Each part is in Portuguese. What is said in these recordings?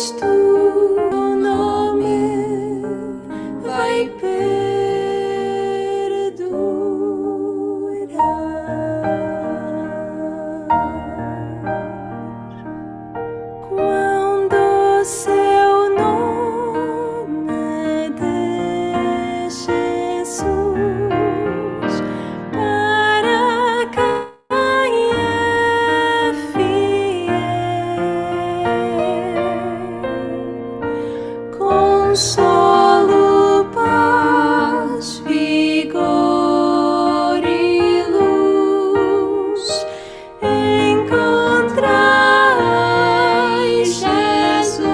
Cristo, o nome vai perdurar. Quando seu nome de Jesus para quem é fiel, consolo, paz, vigor e luz encontrai Jesus,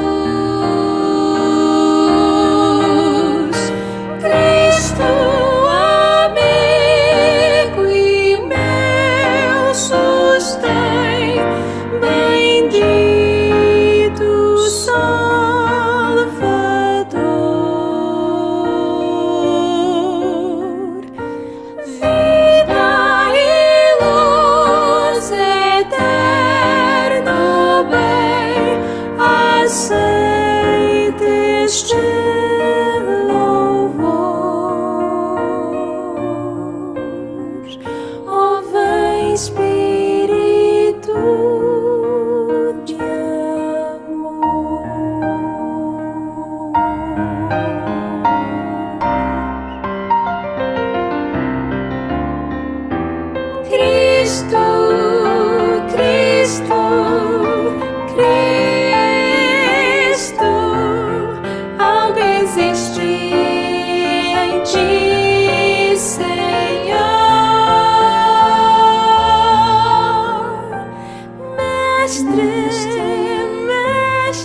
Cristo, amigo e meu sustém, bendito Salvador, vida e luz, eterno bem, aceite este louvor. Ó, vem Espírito de amor. Cristo, Cristo, Cristo, algo existe em ti, Senhor. Mestre,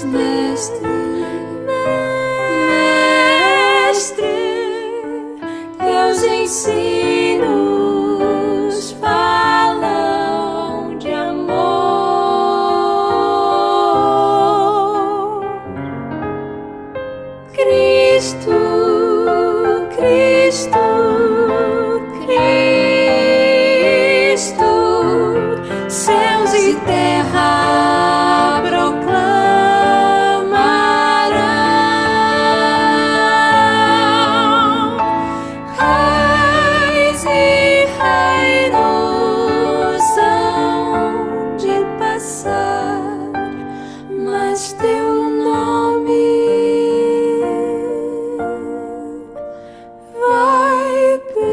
mestre, mestre, teus ensinos falam de amor. Cristo, Cristo, Cristo, céus e terra proclamarão, reis e reinos hão de passar, mas teu nome vai perdurar.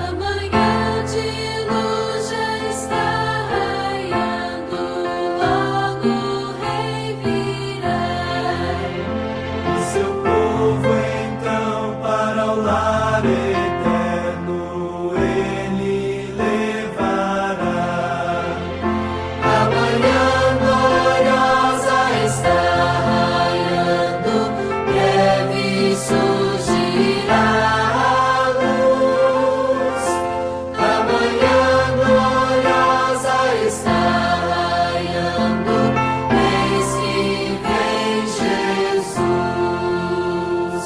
Amanhã de luz já está raiando, logo o rei virá. E seu povo então para o lar eterno ele levará. Amanhã gloriosa está raiando, breve surgirá a luz. Amanhã gloriosa está raiando, eis que vem Jesus.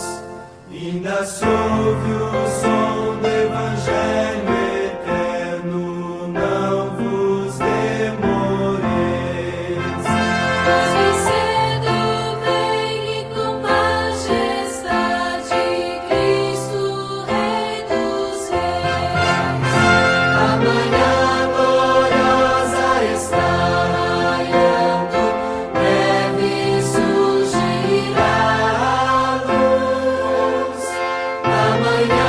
Ainda se ouve o som do evangelho eterno, não vos demoreis. Pois vencendo vem e com majestade Cristo, Rei dos Reis. Amanhã gloriosa está raiando, breve surgirá a luz. Amanhã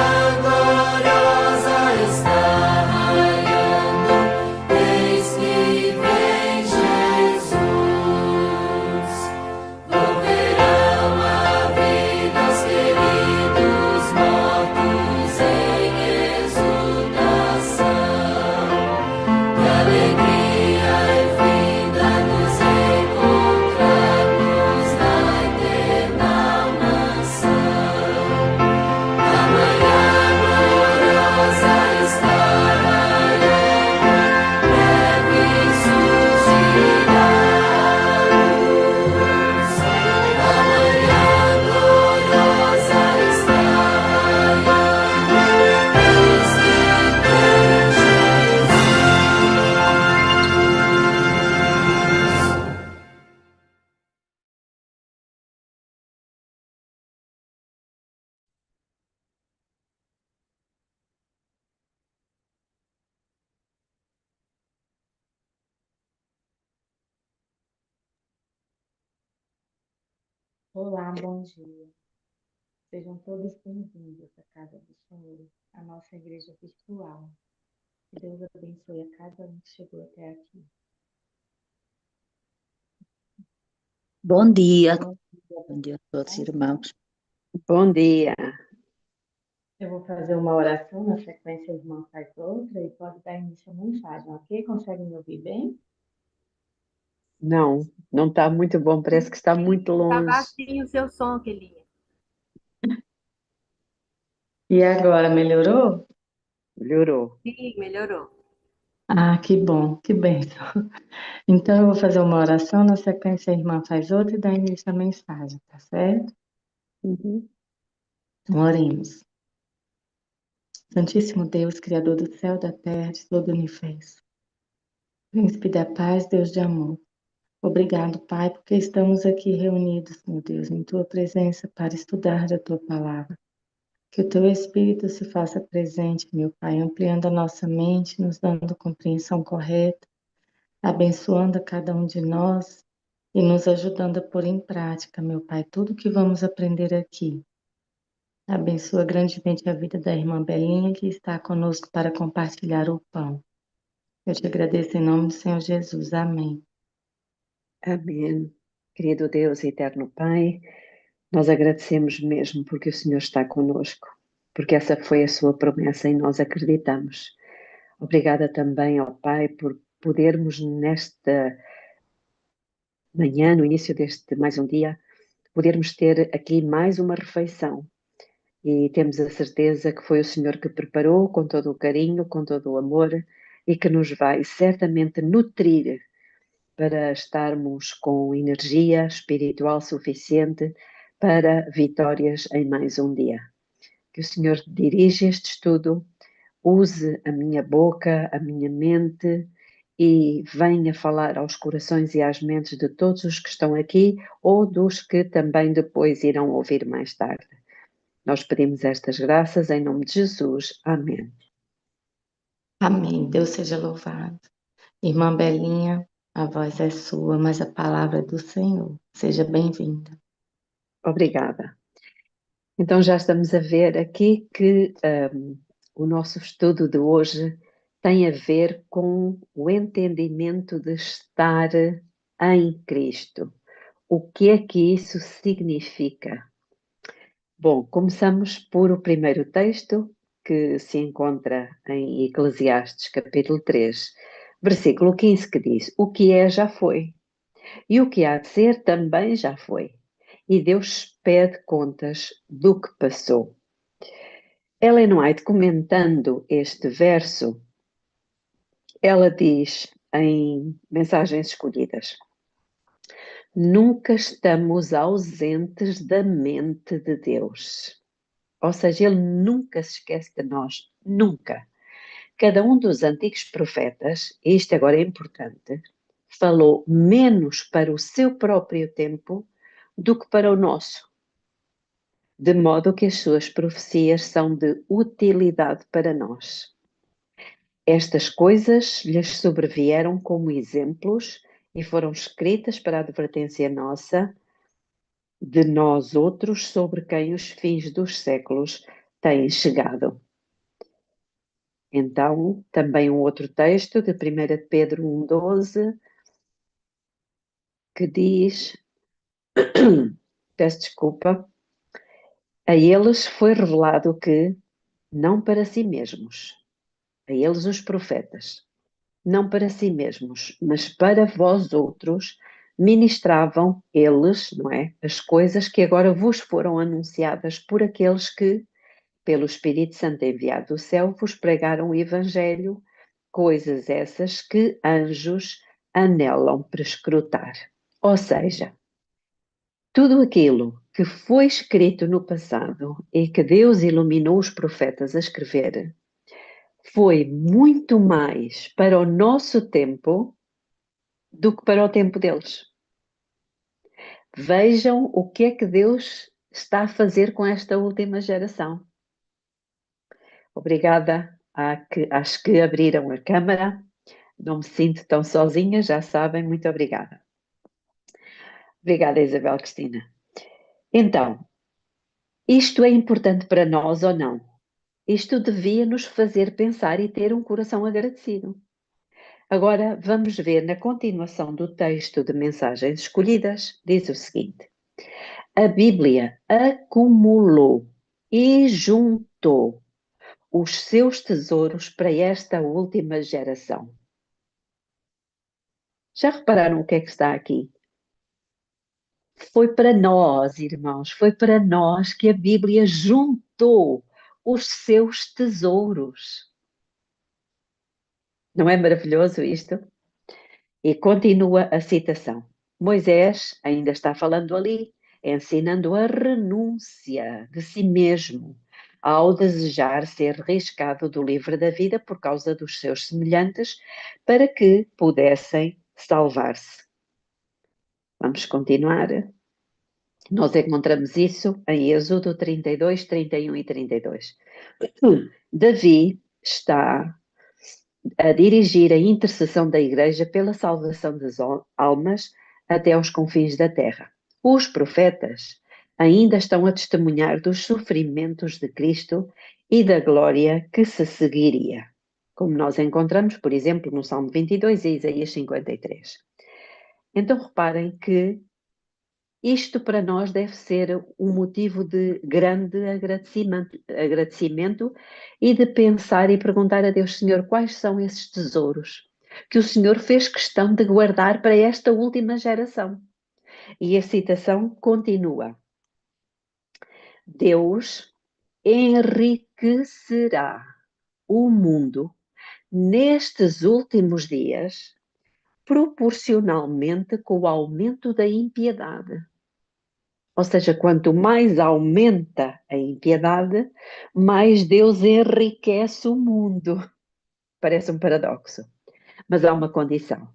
Olá, bom dia. Sejam todos bem-vindos à Casa do Senhor, a nossa igreja virtual. Que Deus abençoe a cada um que chegou até aqui. Bom dia, Bom dia. bom dia a todos, irmãos. Bom dia. Eu vou fazer uma oração, na sequência a irmã faz outra e pode dar início à mensagem, ok? Conseguem me ouvir bem? Não está muito bom, parece que está muito Tá longe. baixinho o seu som, Kelinha. E agora, melhorou? Melhorou. Sim, melhorou. Ah, que bom, que bênção. Então eu vou fazer uma oração, na sequência a irmã faz outra e dá início à mensagem, tá certo? Uhum. Então, oremos. Santíssimo Deus, Criador do céu, da terra, de todo o universo. Príncipe da paz, Deus de amor. Obrigado, Pai, porque estamos aqui reunidos, meu Deus, em Tua presença para estudar a Tua palavra. Que o Teu Espírito se faça presente, meu Pai, ampliando a nossa mente, nos dando compreensão correta, abençoando a cada um de nós e nos ajudando a pôr em prática, meu Pai, tudo que vamos aprender aqui. Abençoa grandemente a vida da irmã Belinha, que está conosco para compartilhar o pão. Eu te agradeço em nome do Senhor Jesus. Amém. Amém. Querido Deus e eterno Pai, nós agradecemos mesmo porque o Senhor está conosco, porque essa foi a sua promessa e nós acreditamos. Obrigada também ao Pai por podermos nesta manhã, no início deste mais um dia, podermos ter aqui mais uma refeição. E temos a certeza que foi o Senhor que preparou com todo o carinho, com todo o amor e que nos vai certamente nutrir para estarmos com energia espiritual suficiente para vitórias em mais um dia. Que o Senhor dirija este estudo, use a minha boca, a minha mente e venha falar aos corações e às mentes de todos os que estão aqui ou dos que também depois irão ouvir mais tarde. Nós pedimos estas graças em nome de Jesus. Amém. Amém. Deus seja louvado. Irmã Belinha, a voz é sua, mas a palavra é do Senhor. Seja bem-vinda. Obrigada. Então já estamos a ver aqui que o nosso estudo de hoje tem a ver com o entendimento de estar em Cristo. O que é que isso significa? Bom, começamos por o primeiro texto que se encontra em Eclesiastes capítulo 3, versículo 15, que diz: o que é já foi, e o que há de ser também já foi, e Deus pede contas do que passou. Ellen White, comentando este verso, ela diz em Mensagens Escolhidas: nunca estamos ausentes da mente de Deus. Ou seja, Ele nunca se esquece de nós, nunca. Cada um dos antigos profetas, e isto agora é importante, falou menos para o seu próprio tempo do que para o nosso, de modo que as suas profecias são de utilidade para nós. Estas coisas lhes sobrevieram como exemplos e foram escritas para a advertência nossa, de nós outros, sobre quem os fins dos séculos têm chegado. Então, também um outro texto de 1 Pedro 1,12, que diz, peço desculpa, a eles foi revelado que, não para si mesmos, a eles os profetas, não para si mesmos, mas para vós outros, ministravam eles, não é, as coisas que agora vos foram anunciadas por aqueles que, pelo Espírito Santo enviado do céu, vos pregaram o Evangelho, coisas essas que anjos anelam prescrutar. Ou seja, tudo aquilo que foi escrito no passado e que Deus iluminou os profetas a escrever, foi muito mais para o nosso tempo do que para o tempo deles. Vejam o que é que Deus está a fazer com esta última geração. Obrigada às que abriram a câmara. Não me sinto tão sozinha, já sabem. Muito obrigada. Obrigada, Isabel Cristina. Então, isto é importante para nós ou não? Isto devia nos fazer pensar e ter um coração agradecido. Agora vamos ver na continuação do texto de Mensagens Escolhidas, diz o seguinte: a Bíblia acumulou e juntou os seus tesouros para esta última geração. Já repararam o que é que está aqui? Foi para nós, irmãos, foi para nós que a Bíblia juntou os seus tesouros. Não é maravilhoso isto? E continua a citação. Moisés ainda está falando ali, ensinando a renúncia de si mesmo, ao desejar ser riscado do livro da vida por causa dos seus semelhantes, para que pudessem salvar-se. Vamos continuar. Nós encontramos isso em Êxodo 32, 31 e 32. Davi está a dirigir a intercessão da Igreja pela salvação das almas até aos confins da terra. Os profetas ainda estão a testemunhar dos sofrimentos de Cristo e da glória que se seguiria, como nós encontramos, por exemplo, no Salmo 22 e Isaías 53. Então reparem que isto para nós deve ser um motivo de grande agradecimento e de pensar e perguntar a Deus: Senhor, quais são esses tesouros que o Senhor fez questão de guardar para esta última geração? E a citação continua: Deus enriquecerá o mundo nestes últimos dias proporcionalmente com o aumento da impiedade. Ou seja, quanto mais aumenta a impiedade, mais Deus enriquece o mundo. Parece um paradoxo, mas há uma condição.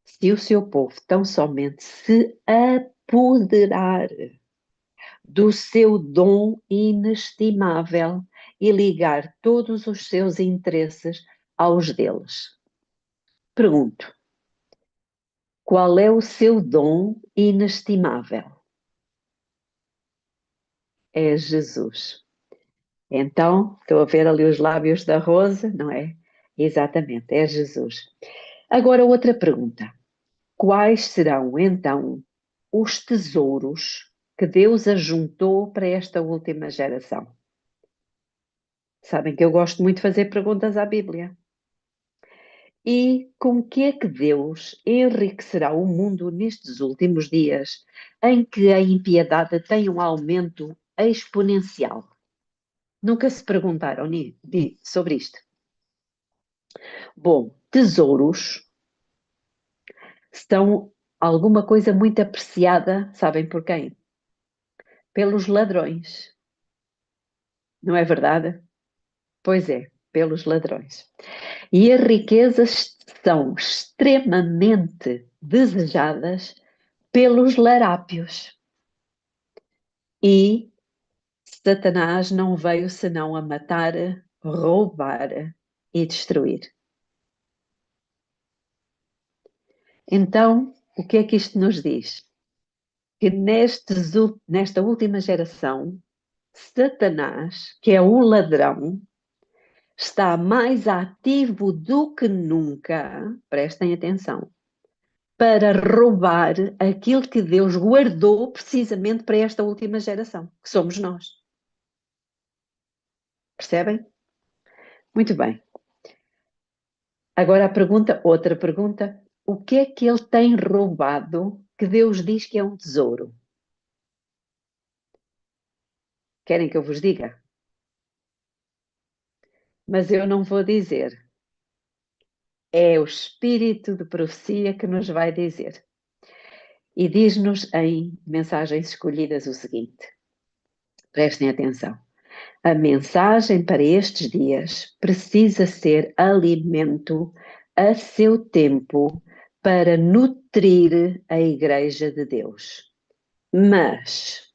Se o seu povo tão somente se apoderar do seu dom inestimável e ligar todos os seus interesses aos deles. Pergunto, qual é o seu dom inestimável? É Jesus. Então, estou a ver ali os lábios da Rosa, não é? Exatamente, é Jesus. Agora, outra pergunta. Quais serão, então, os tesouros que Deus ajuntou para esta última geração? Sabem que eu gosto muito de fazer perguntas à Bíblia. E com que é que Deus enriquecerá o mundo nestes últimos dias, em que a impiedade tem um aumento exponencial? Nunca se perguntaram sobre isto? Bom, tesouros são alguma coisa muito apreciada, sabem por quem? Pelos ladrões. Não é verdade? Pois é, pelos ladrões. E as riquezas são extremamente desejadas pelos larápios. E Satanás não veio senão a matar, roubar e destruir. Então, o que é que isto nos diz? Que nesta última geração, Satanás, que é o ladrão, está mais ativo do que nunca, prestem atenção, para roubar aquilo que Deus guardou precisamente para esta última geração, que somos nós. Percebem? Muito bem. Agora outra pergunta. O que é que ele tem roubado que Deus diz que é um tesouro? Querem que eu vos diga? Mas eu não vou dizer. É o espírito de profecia que nos vai dizer. E diz-nos em Mensagens Escolhidas o seguinte. Prestem atenção. A mensagem para estes dias precisa ser alimento a seu tempo para nutrir a Igreja de Deus. Mas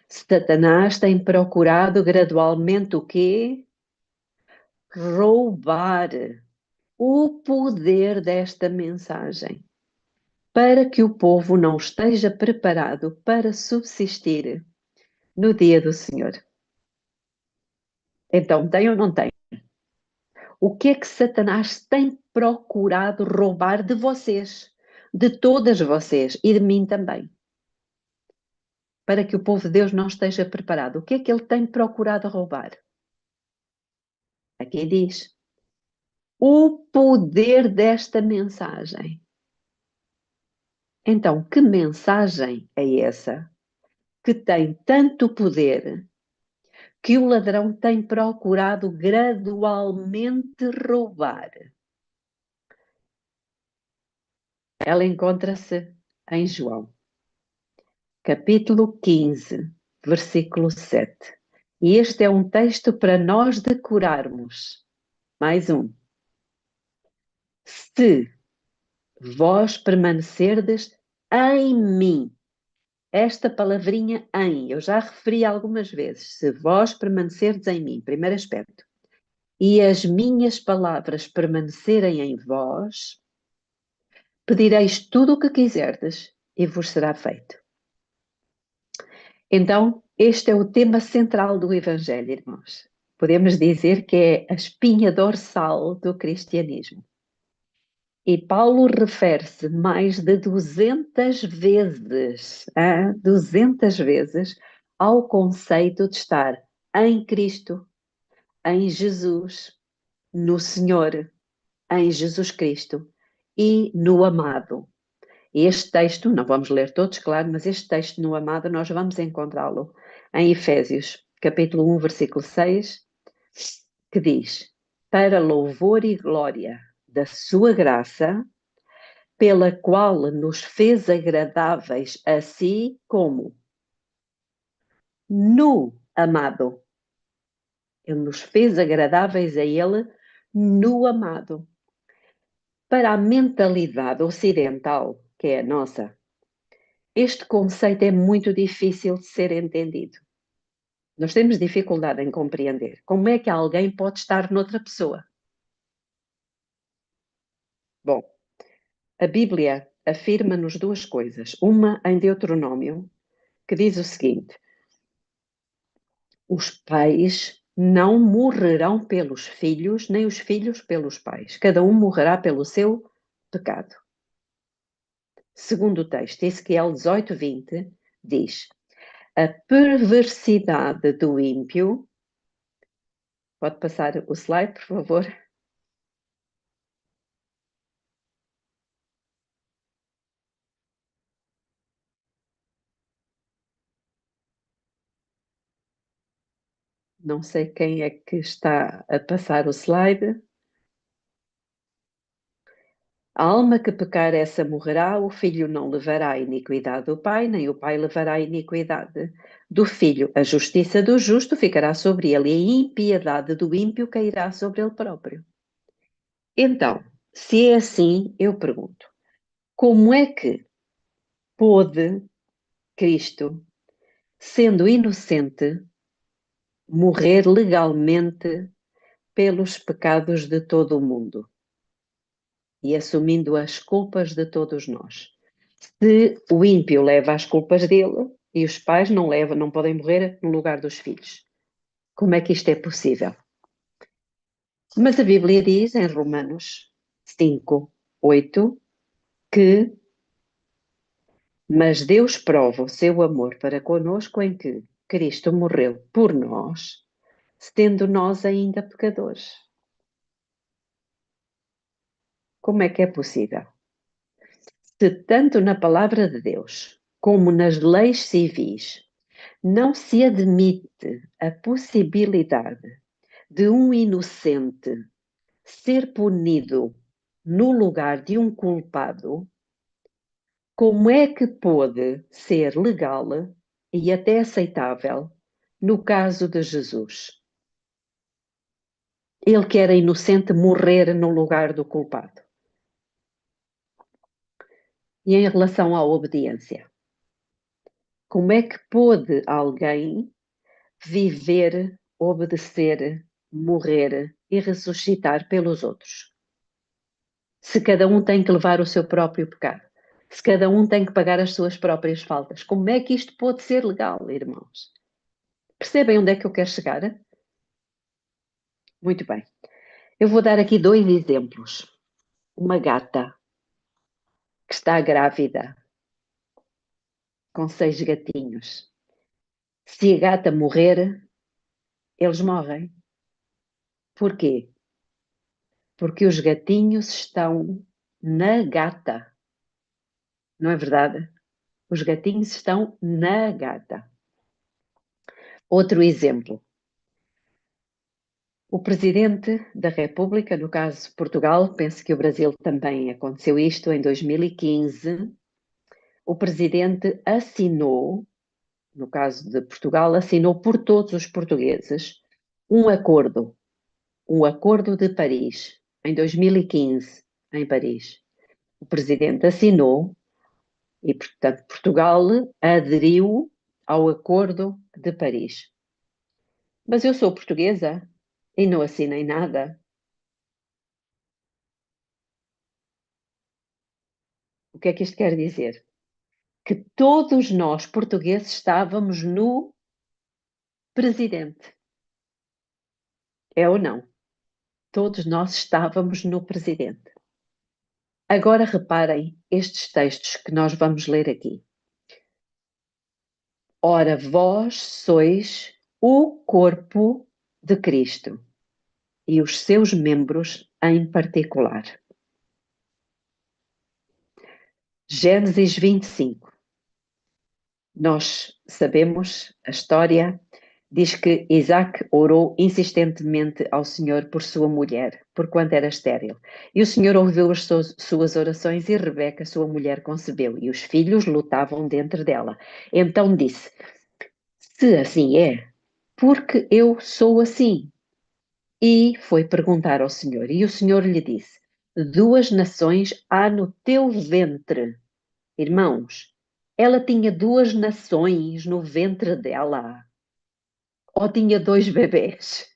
Satanás tem procurado gradualmente o quê? Roubar o poder desta mensagem, para que o povo não esteja preparado para subsistir no dia do Senhor. Então, tem ou não tem? O que é que Satanás tem procurado roubar de vocês? De todas vocês e de mim também. Para que o povo de Deus não esteja preparado. O que é que ele tem procurado roubar? Aqui diz: o poder desta mensagem. Então, que mensagem é essa que tem tanto poder que o ladrão tem procurado gradualmente roubar? Ela encontra-se em João, capítulo 15, versículo 7. E este é um texto para nós decorarmos. Mais um. Se vós permanecerdes em mim. Esta palavrinha em, eu já referi algumas vezes. Se vós permanecerdes em mim, primeiro aspecto. E as minhas palavras permanecerem em vós, pedireis tudo o que quiserdes e vos será feito. Então, este é o tema central do Evangelho, irmãos. Podemos dizer que é a espinha dorsal do cristianismo. E Paulo refere-se mais de 200 vezes, 200 vezes, ao conceito de estar em Cristo, em Jesus, no Senhor, em Jesus Cristo e no amado. Este texto, não vamos ler todos, claro, mas este texto no amado nós vamos encontrá-lo em Efésios, capítulo 1, versículo 6, que diz: para louvor e glória da sua graça, pela qual nos fez agradáveis a si como? No amado. Ele nos fez agradáveis a ele no amado. Para a mentalidade ocidental, que é a nossa, este conceito é muito difícil de ser entendido. Nós temos dificuldade em compreender como é que alguém pode estar noutra pessoa. Bom, a Bíblia afirma-nos duas coisas. Uma em Deuteronômio, que diz o seguinte: os pais não morrerão pelos filhos, nem os filhos pelos pais. Cada um morrerá pelo seu pecado. Segundo o texto, Ezequiel 18:20, diz: a perversidade do ímpio. Pode passar o slide, por favor? Não sei quem é que está a passar o slide. A alma que pecar, essa morrerá, o filho não levará a iniquidade do pai, nem o pai levará a iniquidade do filho. A justiça do justo ficará sobre ele, e a impiedade do ímpio cairá sobre ele próprio. Então, se é assim, eu pergunto, como é que pôde Cristo, sendo inocente, morrer legalmente pelos pecados de todo o mundo e assumindo as culpas de todos nós? Se o ímpio leva as culpas dele e os pais não levam, não podem morrer no lugar dos filhos, como é que isto é possível? Mas a Bíblia diz em Romanos 5:8 que mas Deus prova o seu amor para conosco em que Cristo morreu por nós, sendo nós ainda pecadores. Como é que é possível? Se tanto na palavra de Deus como nas leis civis não se admite a possibilidade de um inocente ser punido no lugar de um culpado, como é que pode ser legal e até aceitável no caso de Jesus? Ele que era inocente morrer no lugar do culpado. E em relação à obediência, como é que pode alguém viver, obedecer, morrer e ressuscitar pelos outros? Se cada um tem que levar o seu próprio pecado, se cada um tem que pagar as suas próprias faltas, como é que isto pode ser legal, irmãos? Percebem onde é que eu quero chegar? Muito bem. Eu vou dar aqui 2 exemplos. Uma gata que está grávida, com 6 gatinhos. Se a gata morrer, eles morrem. Porquê? Porque os gatinhos estão na gata. Não é verdade? Os gatinhos estão na gata. Outro exemplo. O Presidente da República, no caso Portugal, penso que o Brasil também aconteceu isto em 2015, o Presidente assinou, no caso de Portugal, assinou por todos os portugueses um acordo, o Acordo de Paris, em 2015, em Paris. O Presidente assinou e, portanto, Portugal aderiu ao Acordo de Paris. Mas eu sou portuguesa e não assinei nada. O que é que isto quer dizer? Que todos nós, portugueses, estávamos no Presidente. É ou não? Todos nós estávamos no Presidente. Agora reparem estes textos que nós vamos ler aqui. Ora, vós sois o corpo de Cristo e os seus membros em particular. Gênesis 25. Nós sabemos a história, diz que Isaac orou insistentemente ao Senhor por sua mulher, porquanto era estéril. E o Senhor ouviu as suas orações e Rebeca, sua mulher, concebeu, e os filhos lutavam dentro dela. Então disse, se assim é, porque eu sou assim? E foi perguntar ao Senhor, e o Senhor lhe disse, 2 nações há no teu ventre. Irmãos, ela tinha 2 nações no ventre dela. Ou tinha 2 bebês?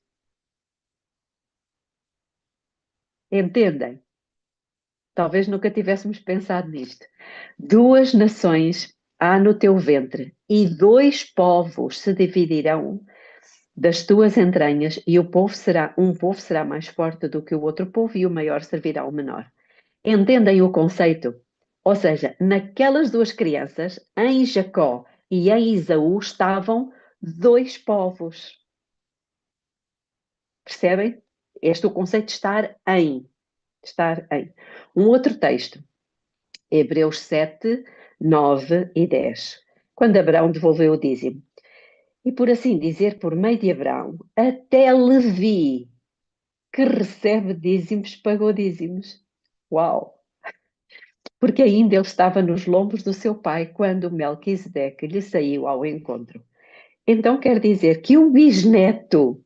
Entendem? Talvez nunca tivéssemos pensado nisto. 2 nações há no teu ventre, e 2 povos se dividirão das tuas entranhas, e um povo será mais forte do que o outro povo, e o maior servirá ao menor. Entendem o conceito? Ou seja, naquelas 2 crianças, em Jacó e em Esaú, estavam 2 povos. Percebem? Este é o conceito de estar em. Estar em. Um outro texto, Hebreus 7, 9 e 10. Quando Abraão devolveu o dízimo. E por assim dizer, por meio de Abraão, até Levi, que recebe dízimos, pagou dízimos. Uau! Porque ainda ele estava nos lombos do seu pai quando Melquisedeque lhe saiu ao encontro. Então quer dizer que o bisneto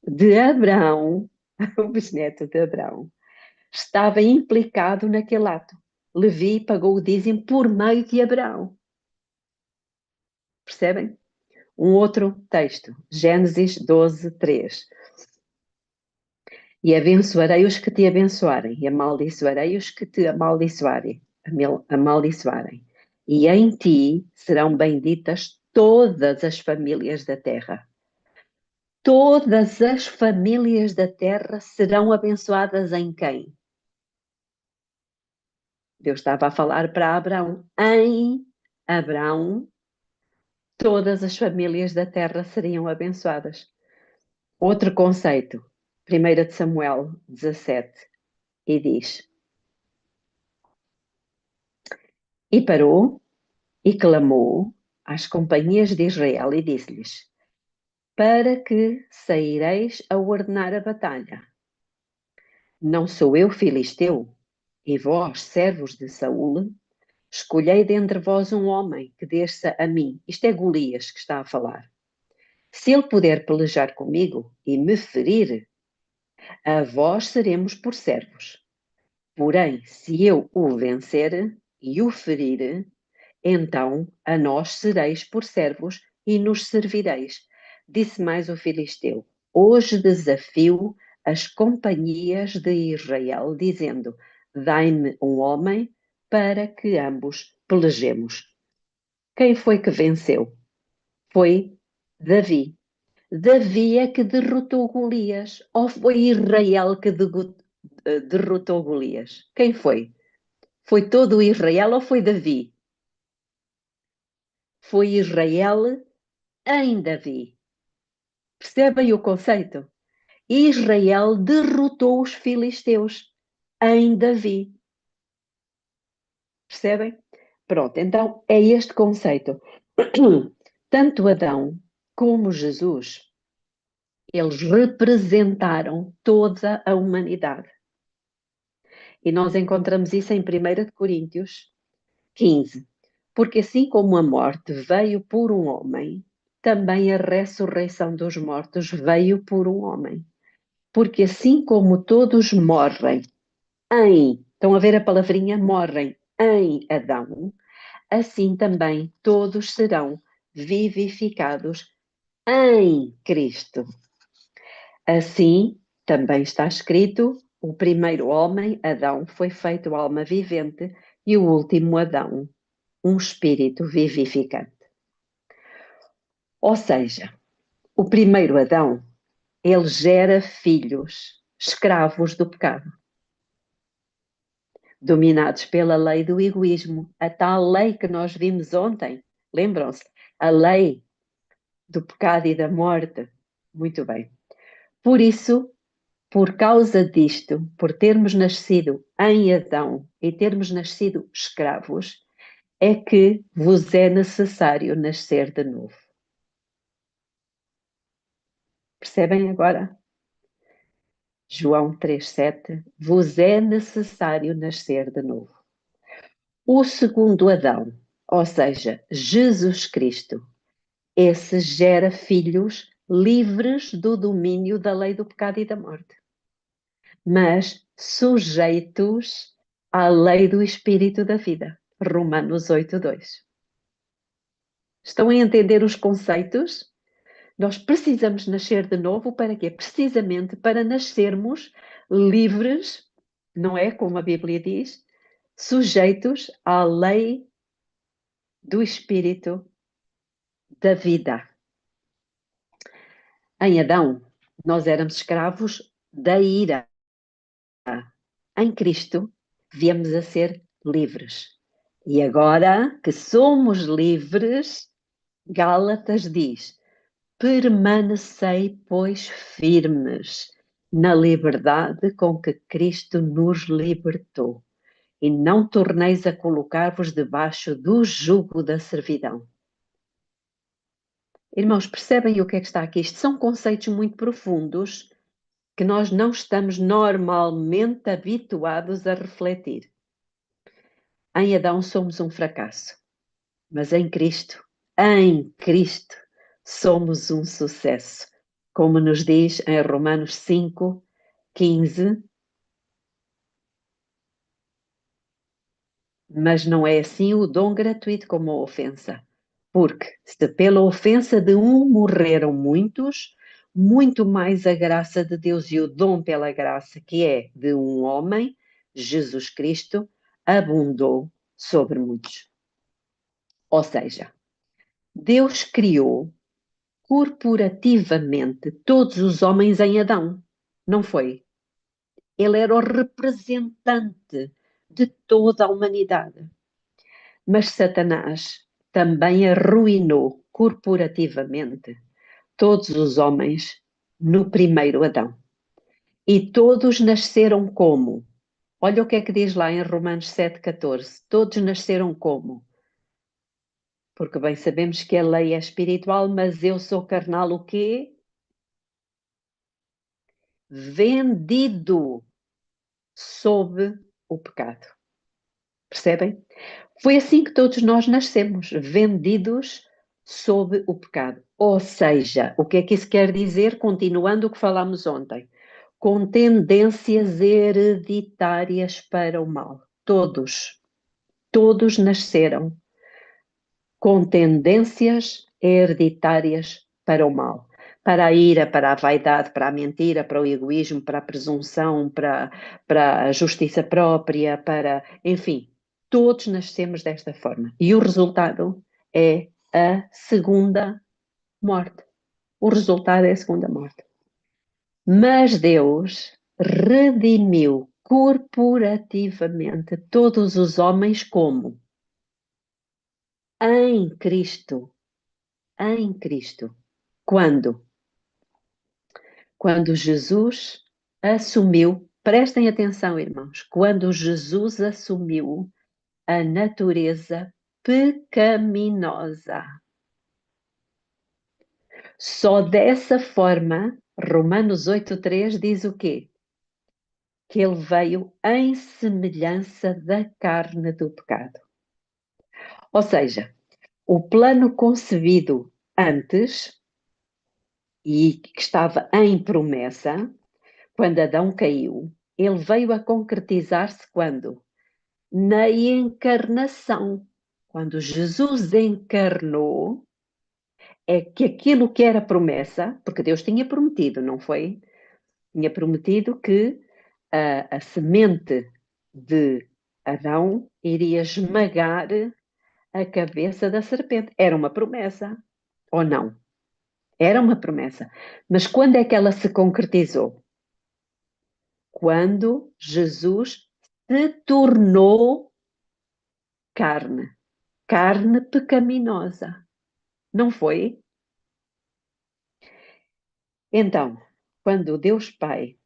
de Abraão, o bisneto de Abraão, estava implicado naquele ato. Levi pagou o dízimo por meio de Abraão. Percebem? Um outro texto, Gênesis 12, 3. E abençoarei os que te abençoarem, e amaldiçoarei os que te amaldiçoarem. E em ti serão benditas todas as famílias da terra. Todas as famílias da terra serão abençoadas em quem? Deus estava a falar para Abraão. Em Abraão, todas as famílias da terra seriam abençoadas. Outro conceito, 1 de Samuel 17, e diz: E parou e clamou às companhias de Israel e disse-lhes: para que saireis a ordenar a batalha? Não sou eu filisteu? E vós, servos de Saúl, escolhei dentre vós um homem que desça a mim. Isto é Golias que está a falar. Se ele puder pelejar comigo e me ferir, a vós seremos por servos. Porém, se eu o vencer e o ferir, então a nós sereis por servos e nos servireis. Disse mais o filisteu: hoje desafio as companhias de Israel, dizendo: dai-me um homem para que ambos pelejemos. Quem foi que venceu? Foi Davi. Davi é que derrotou Golias, ou foi Israel que derrotou Golias? Quem foi? Foi todo Israel ou foi Davi? Foi Israel em Davi. Percebem o conceito? Israel derrotou os filisteus em Davi. Percebem? Pronto, então é este conceito. Tanto Adão como Jesus, eles representaram toda a humanidade. E nós encontramos isso em 1 Coríntios 15. Porque assim como a morte veio por um homem, também a ressurreição dos mortos veio por um homem. Porque assim como todos morrem estão a ver a palavrinha morrem em Adão, assim também todos serão vivificados em Cristo. Assim também está escrito: o primeiro homem, Adão, foi feito alma vivente, e o último Adão, um espírito vivificante. Ou seja, o primeiro Adão, ele gera filhos, escravos do pecado, dominados pela lei do egoísmo, a tal lei que nós vimos ontem. Lembram-se? A lei do pecado e da morte. Muito bem. Por isso, por causa disto, por termos nascido em Adão e termos nascido escravos, é que vos é necessário nascer de novo. Percebem agora? João 3,7, vos é necessário nascer de novo. O segundo Adão, ou seja, Jesus Cristo, esse gera filhos livres do domínio da lei do pecado e da morte, mas sujeitos à lei do Espírito da vida. Romanos 8,2. Estão a entender os conceitos? Nós precisamos nascer de novo para quê? Precisamente para nascermos livres, não é? Como a Bíblia diz, sujeitos à lei do Espírito da vida. Em Adão, nós éramos escravos da ira. Em Cristo, viemos a ser livres. E agora que somos livres, Gálatas diz: permanecei, pois, firmes na liberdade com que Cristo nos libertou, e não torneis a colocar-vos debaixo do jugo da servidão. Irmãos, percebem o que é que está aqui? Isto são conceitos muito profundos que nós não estamos normalmente habituados a refletir. Em Adão somos um fracasso, mas em Cristo, somos um sucesso. Como nos diz em Romanos 5,15, mas não é assim o dom gratuito como a ofensa. Porque se pela ofensa de um morreram muitos, muito mais a graça de Deus e o dom pela graça, que é de um homem, Jesus Cristo, abundou sobre muitos. Ou seja, Deus criou corporativamente todos os homens em Adão, não foi? Ele era o representante de toda a humanidade. Mas Satanás também arruinou corporativamente todos os homens no primeiro Adão. E todos nasceram como? Olha o que é que diz lá em Romanos 7,14. Todos nasceram como? Porque bem sabemos que a lei é espiritual, mas eu sou carnal o quê? Vendido sob o pecado. Percebem? Foi assim que todos nós nascemos, vendidos sob o pecado. Ou seja, o que é que isso quer dizer? Continuando o que falámos ontem. Com tendências hereditárias para o mal. Todos nasceram com tendências hereditárias para o mal. Para a ira, para a vaidade, para a mentira, para o egoísmo, para a presunção, para a justiça própria, enfim, todos nascemos desta forma. E o resultado é a segunda morte. o resultado é a segunda morte. Mas Deus redimiu corporativamente todos os homens como? Em Cristo. Em Cristo. Quando? Quando Jesus assumiu, prestem atenção, irmãos, quando Jesus assumiu a natureza pecaminosa. Só dessa forma, Romanos 8,3 diz o quê? Que ele veio em semelhança da carne do pecado. Ou seja, o plano concebido antes e que estava em promessa, quando Adão caiu, ele veio a concretizar-se quando? Na encarnação. Quando Jesus encarnou, é que aquilo que era promessa, porque Deus tinha prometido, não foi? Tinha prometido que a semente de Adão iria esmagar a cabeça da serpente. Era uma promessa, ou não? Era uma promessa. Mas quando é que ela se concretizou? Quando Jesus se tornou carne. Carne pecaminosa. Não foi? Então, quando Deus Pai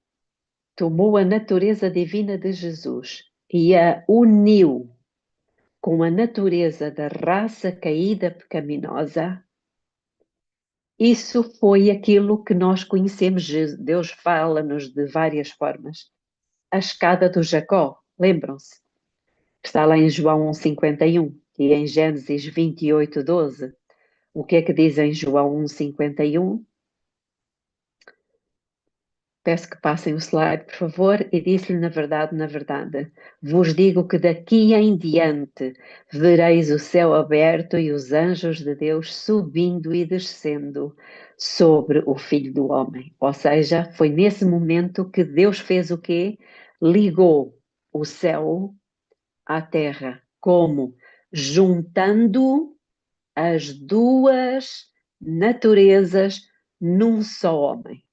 tomou a natureza divina de Jesus e a uniu com a natureza da raça caída pecaminosa, isso foi aquilo que nós conhecemos. Deus fala-nos de várias formas. A escada do Jacó, lembram-se? Está lá em João 1,51 e em Gênesis 28,12. O que é que diz em João 1,51? Peço que passem o slide, por favor, e disse-lhe na verdade, vos digo que daqui em diante vereis o céu aberto e os anjos de Deus subindo e descendo sobre o Filho do Homem. Ou seja, foi nesse momento que Deus fez o quê? Ligou o céu à terra, como? Juntando as duas naturezas num só homem.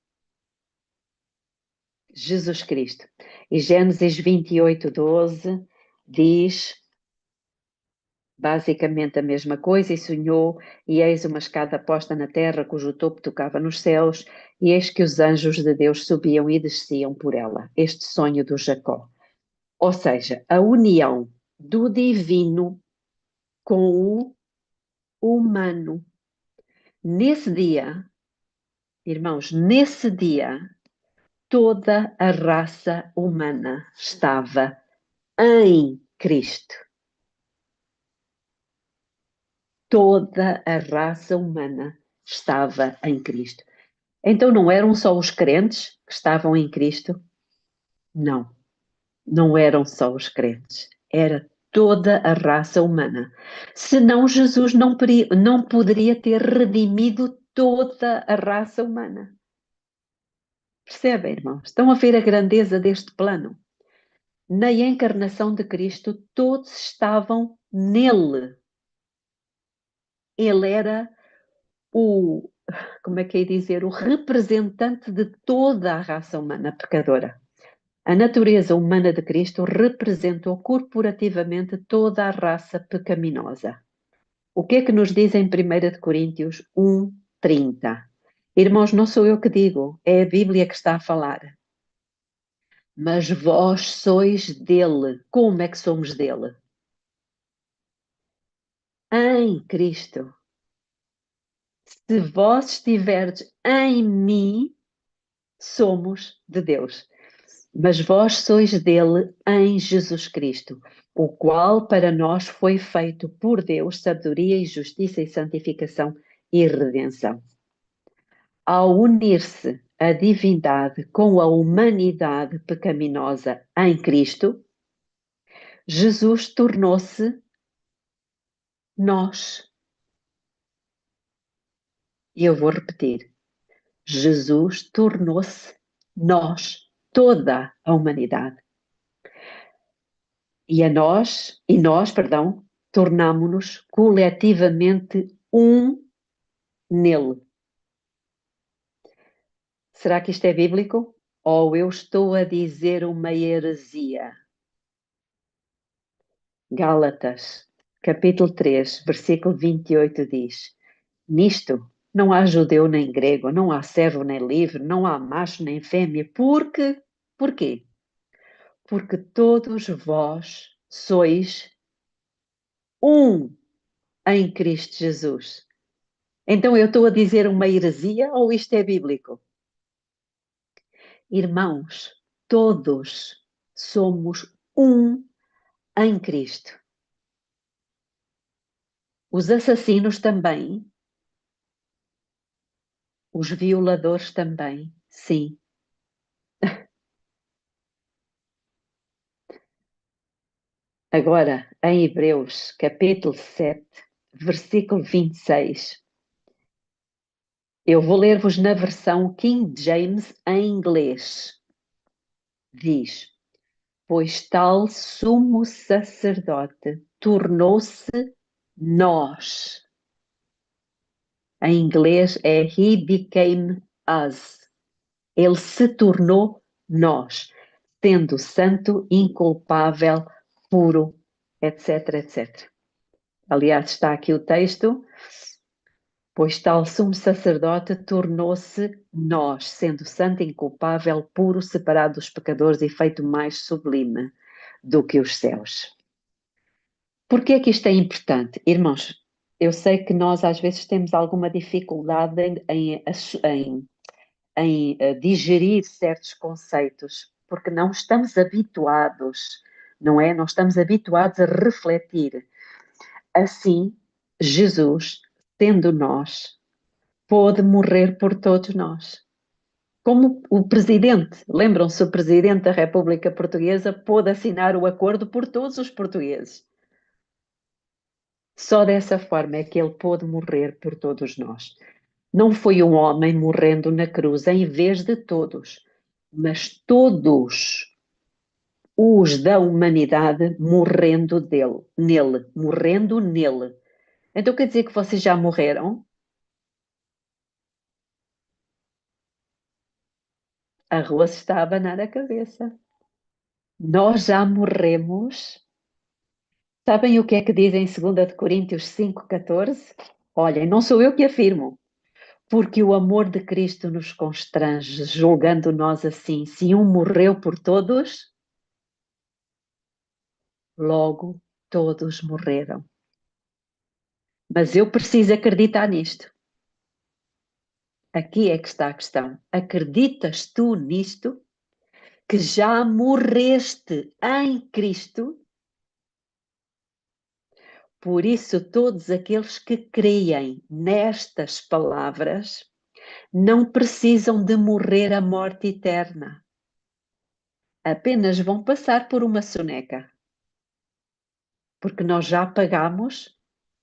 Jesus Cristo. E Gênesis 28,12 diz basicamente a mesma coisa, e sonhou, e eis uma escada posta na terra, cujo topo tocava nos céus, e eis que os anjos de Deus subiam e desciam por ela. Este sonho do Jacó. Ou seja, a união do divino com o humano. Nesse dia, irmãos, nesse dia, toda a raça humana estava em Cristo. Toda a raça humana estava em Cristo. Então não eram só os crentes que estavam em Cristo? Não, não eram só os crentes. Era toda a raça humana. Senão Jesus não poderia ter redimido toda a raça humana. Percebem, irmãos? Estão a ver a grandeza deste plano? Na encarnação de Cristo, todos estavam nele. Ele era como é que é dizer, o representante de toda a raça humana pecadora. A natureza humana de Cristo representou corporativamente toda a raça pecaminosa. O que é que nos diz em 1 Coríntios 1:30? Irmãos, não sou eu que digo, é a Bíblia que está a falar. Mas vós sois dele. Como é que somos dele? Em Cristo. Se vós estiverdes em mim, somos de Deus. Mas vós sois dele em Jesus Cristo, o qual para nós foi feito por Deus sabedoria e justiça e santificação e redenção. Ao unir-se a divindade com a humanidade pecaminosa em Cristo, Jesus tornou-se nós. E eu vou repetir. Jesus tornou-se nós, toda a humanidade. E nós, tornámo-nos coletivamente um nele. Será que isto é bíblico? Ou eu estou a dizer uma heresia? Gálatas, capítulo 3, versículo 28 diz: Nisto não há judeu nem grego, não há servo nem livre, não há macho nem fêmea, porquê? Porque todos vós sois um em Cristo Jesus. Então eu estou a dizer uma heresia ou isto é bíblico? Irmãos, todos somos um em Cristo. Os assassinos também, os violadores também, sim. Agora, em Hebreus, capítulo 7, versículo 26, eu vou ler-vos na versão King James em inglês. Diz: Pois tal sumo sacerdote tornou-se nós. Em inglês é He became us. Ele se tornou nós, sendo santo, inculpável, puro, etc, etc. Aliás, está aqui o texto. Pois tal sumo sacerdote tornou-se nós, sendo santo, inculpável, puro, separado dos pecadores e feito mais sublime do que os céus. Por que é que isto é importante? Irmãos, eu sei que nós às vezes temos alguma dificuldade em digerir certos conceitos, porque não estamos habituados, não é? Não estamos habituados a refletir. Assim, Jesus, sendo nós, pôde morrer por todos nós. Como o presidente, lembram-se, o presidente da República Portuguesa pôde assinar o acordo por todos os portugueses. Só dessa forma é que ele pôde morrer por todos nós. Não foi um homem morrendo na cruz em vez de todos, mas todos os da humanidade morrendo morrendo nele. Então quer dizer que vocês já morreram? A rua se está a abanar a cabeça. Nós já morremos. Sabem o que é que diz em 2 Coríntios 5,14? Olhem, não sou eu que afirmo, porque o amor de Cristo nos constrange, julgando nós assim, se um morreu por todos, logo todos morreram. Mas eu preciso acreditar nisto. Aqui é que está a questão. Acreditas tu nisto? Que já morreste em Cristo? Por isso, todos aqueles que creem nestas palavras não precisam de morrer a morte eterna. Apenas vão passar por uma soneca. Porque nós já pagamos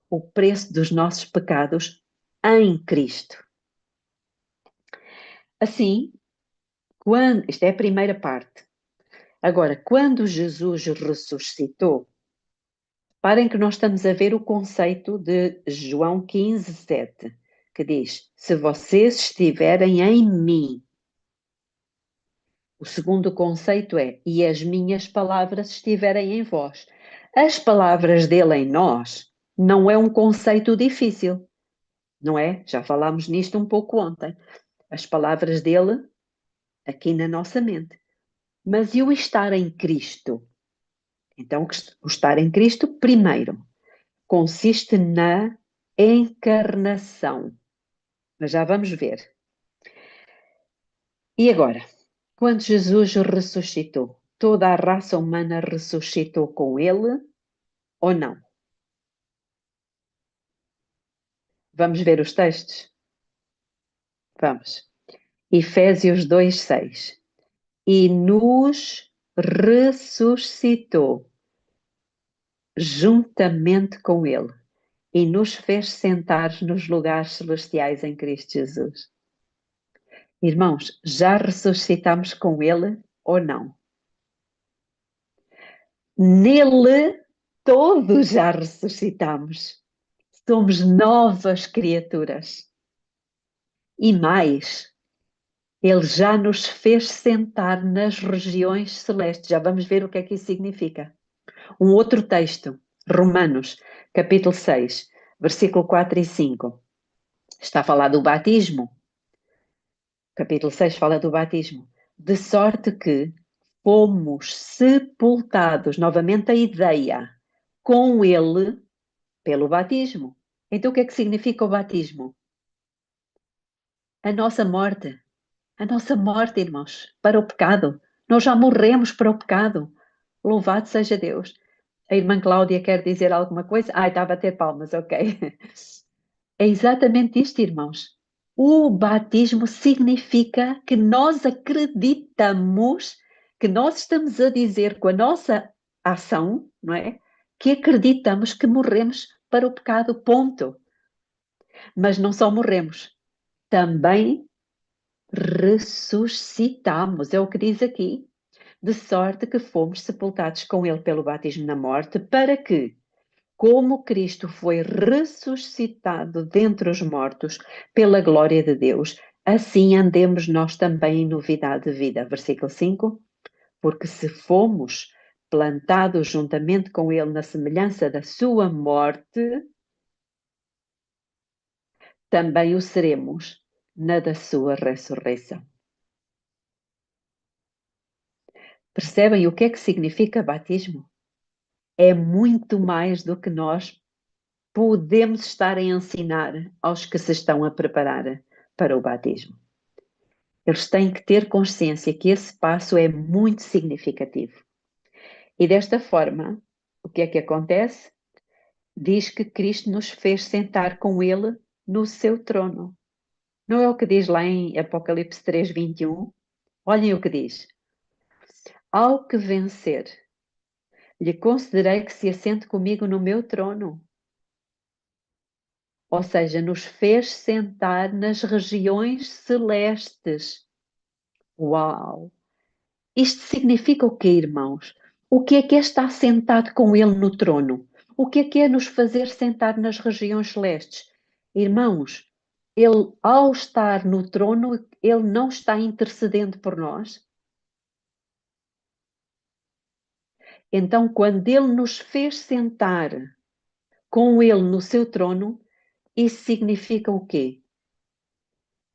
o preço dos nossos pecados em Cristo. Assim, isto é a primeira parte. Agora, quando Jesus ressuscitou, parem que nós estamos a ver o conceito de João 15, 7, que diz: se vocês estiverem em mim. O segundo conceito é: e as minhas palavras estiverem em vós. As palavras dele em nós não é um conceito difícil, não é? Já falámos nisto um pouco ontem. As palavras dele aqui na nossa mente. Mas e o estar em Cristo? Então, o estar em Cristo, primeiro, consiste na encarnação. Mas já vamos ver. E agora, quando Jesus ressuscitou, toda a raça humana ressuscitou com ele ou não? Vamos ver os textos? Vamos. Efésios 2:6. E nos ressuscitou juntamente com ele e nos fez sentar nos lugares celestiais em Cristo Jesus. Irmãos, já ressuscitamos com ele ou não? Nele todos já ressuscitamos. Somos novas criaturas. E mais, Ele já nos fez sentar nas regiões celestes. Já vamos ver o que é que isso significa. Um outro texto, Romanos, capítulo 6, versículo 4 e 5. Está a falar do batismo. Capítulo 6 fala do batismo. De sorte que fomos sepultados, novamente a ideia, com ele pelo batismo. Então o que é que significa o batismo? A nossa morte. A nossa morte, irmãos, para o pecado. Nós já morremos para o pecado. Louvado seja Deus. A irmã Cláudia quer dizer alguma coisa? Ai, estava a ter palmas, ok. É exatamente isto, irmãos. O batismo significa que nós acreditamos, que nós estamos a dizer com a nossa ação, não é? Que acreditamos que morremos para o pecado, ponto. Mas não só morremos, também ressuscitamos, é o que diz aqui. De sorte que fomos sepultados com ele pelo batismo na morte, para que, como Cristo foi ressuscitado dentre os mortos pela glória de Deus, assim andemos nós também em novidade de vida. Versículo 5. Porque se fomos plantados juntamente com ele na semelhança da sua morte, também o seremos na da sua ressurreição. Percebem o que é que significa batismo? É muito mais do que nós podemos estar a ensinar aos que se estão a preparar para o batismo. Eles têm que ter consciência que esse passo é muito significativo. E desta forma, o que é que acontece? Diz que Cristo nos fez sentar com ele no seu trono. Não é o que diz lá em Apocalipse 3:21? Olhem o que diz. Ao que vencer, lhe concederei que se assente comigo no meu trono. Ou seja, nos fez sentar nas regiões celestes. Uau! Isto significa o quê, irmãos? O que é estar sentado com ele no trono? O que é nos fazer sentar nas regiões celestes? Irmãos, ele, ao estar no trono, ele não está intercedendo por nós? Então, quando ele nos fez sentar com ele no seu trono, isso significa o quê?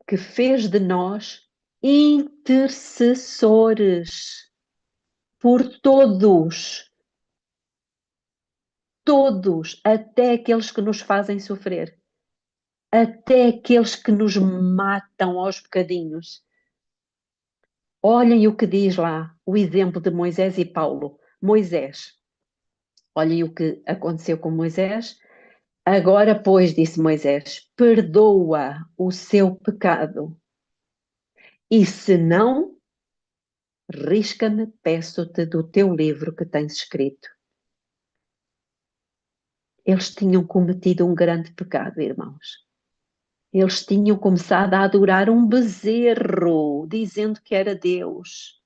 Que fez de nós intercessores por todos, até aqueles que nos fazem sofrer, até aqueles que nos matam aos bocadinhos. Olhem o que diz lá, o exemplo de Moisés e Paulo. Moisés, olhem o que aconteceu com Moisés. Agora, pois, disse Moisés, perdoa o seu pecado. E se não, risca-me, peço-te do teu livro que tens escrito. Eles tinham cometido um grande pecado, irmãos. Eles tinham começado a adorar um bezerro, dizendo que era Deus.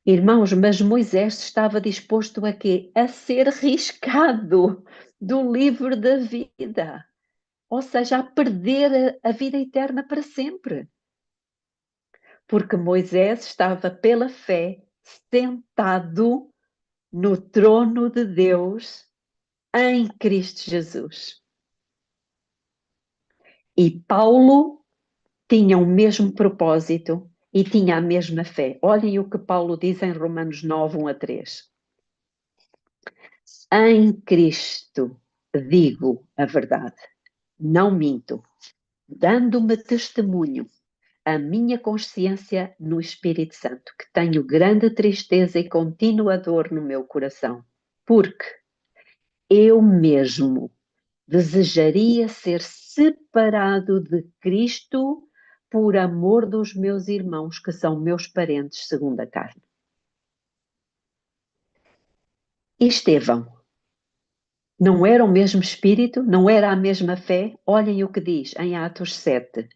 Irmãos, mas Moisés estava disposto a quê? A ser riscado do livro da vida. Ou seja, a perder a vida eterna para sempre. Porque Moisés estava pela fé sentado no trono de Deus em Cristo Jesus. E Paulo tinha o mesmo propósito e tinha a mesma fé. Olhem o que Paulo diz em Romanos 9, 1-3. Em Cristo digo a verdade, não minto, dando-me testemunho a minha consciência no Espírito Santo, que tenho grande tristeza e contínua dor no meu coração, porque eu mesmo desejaria ser separado de Cristo por amor dos meus irmãos, que são meus parentes segundo a carne. E Estevão, não era o mesmo espírito? Não era a mesma fé? Olhem o que diz em Atos 7.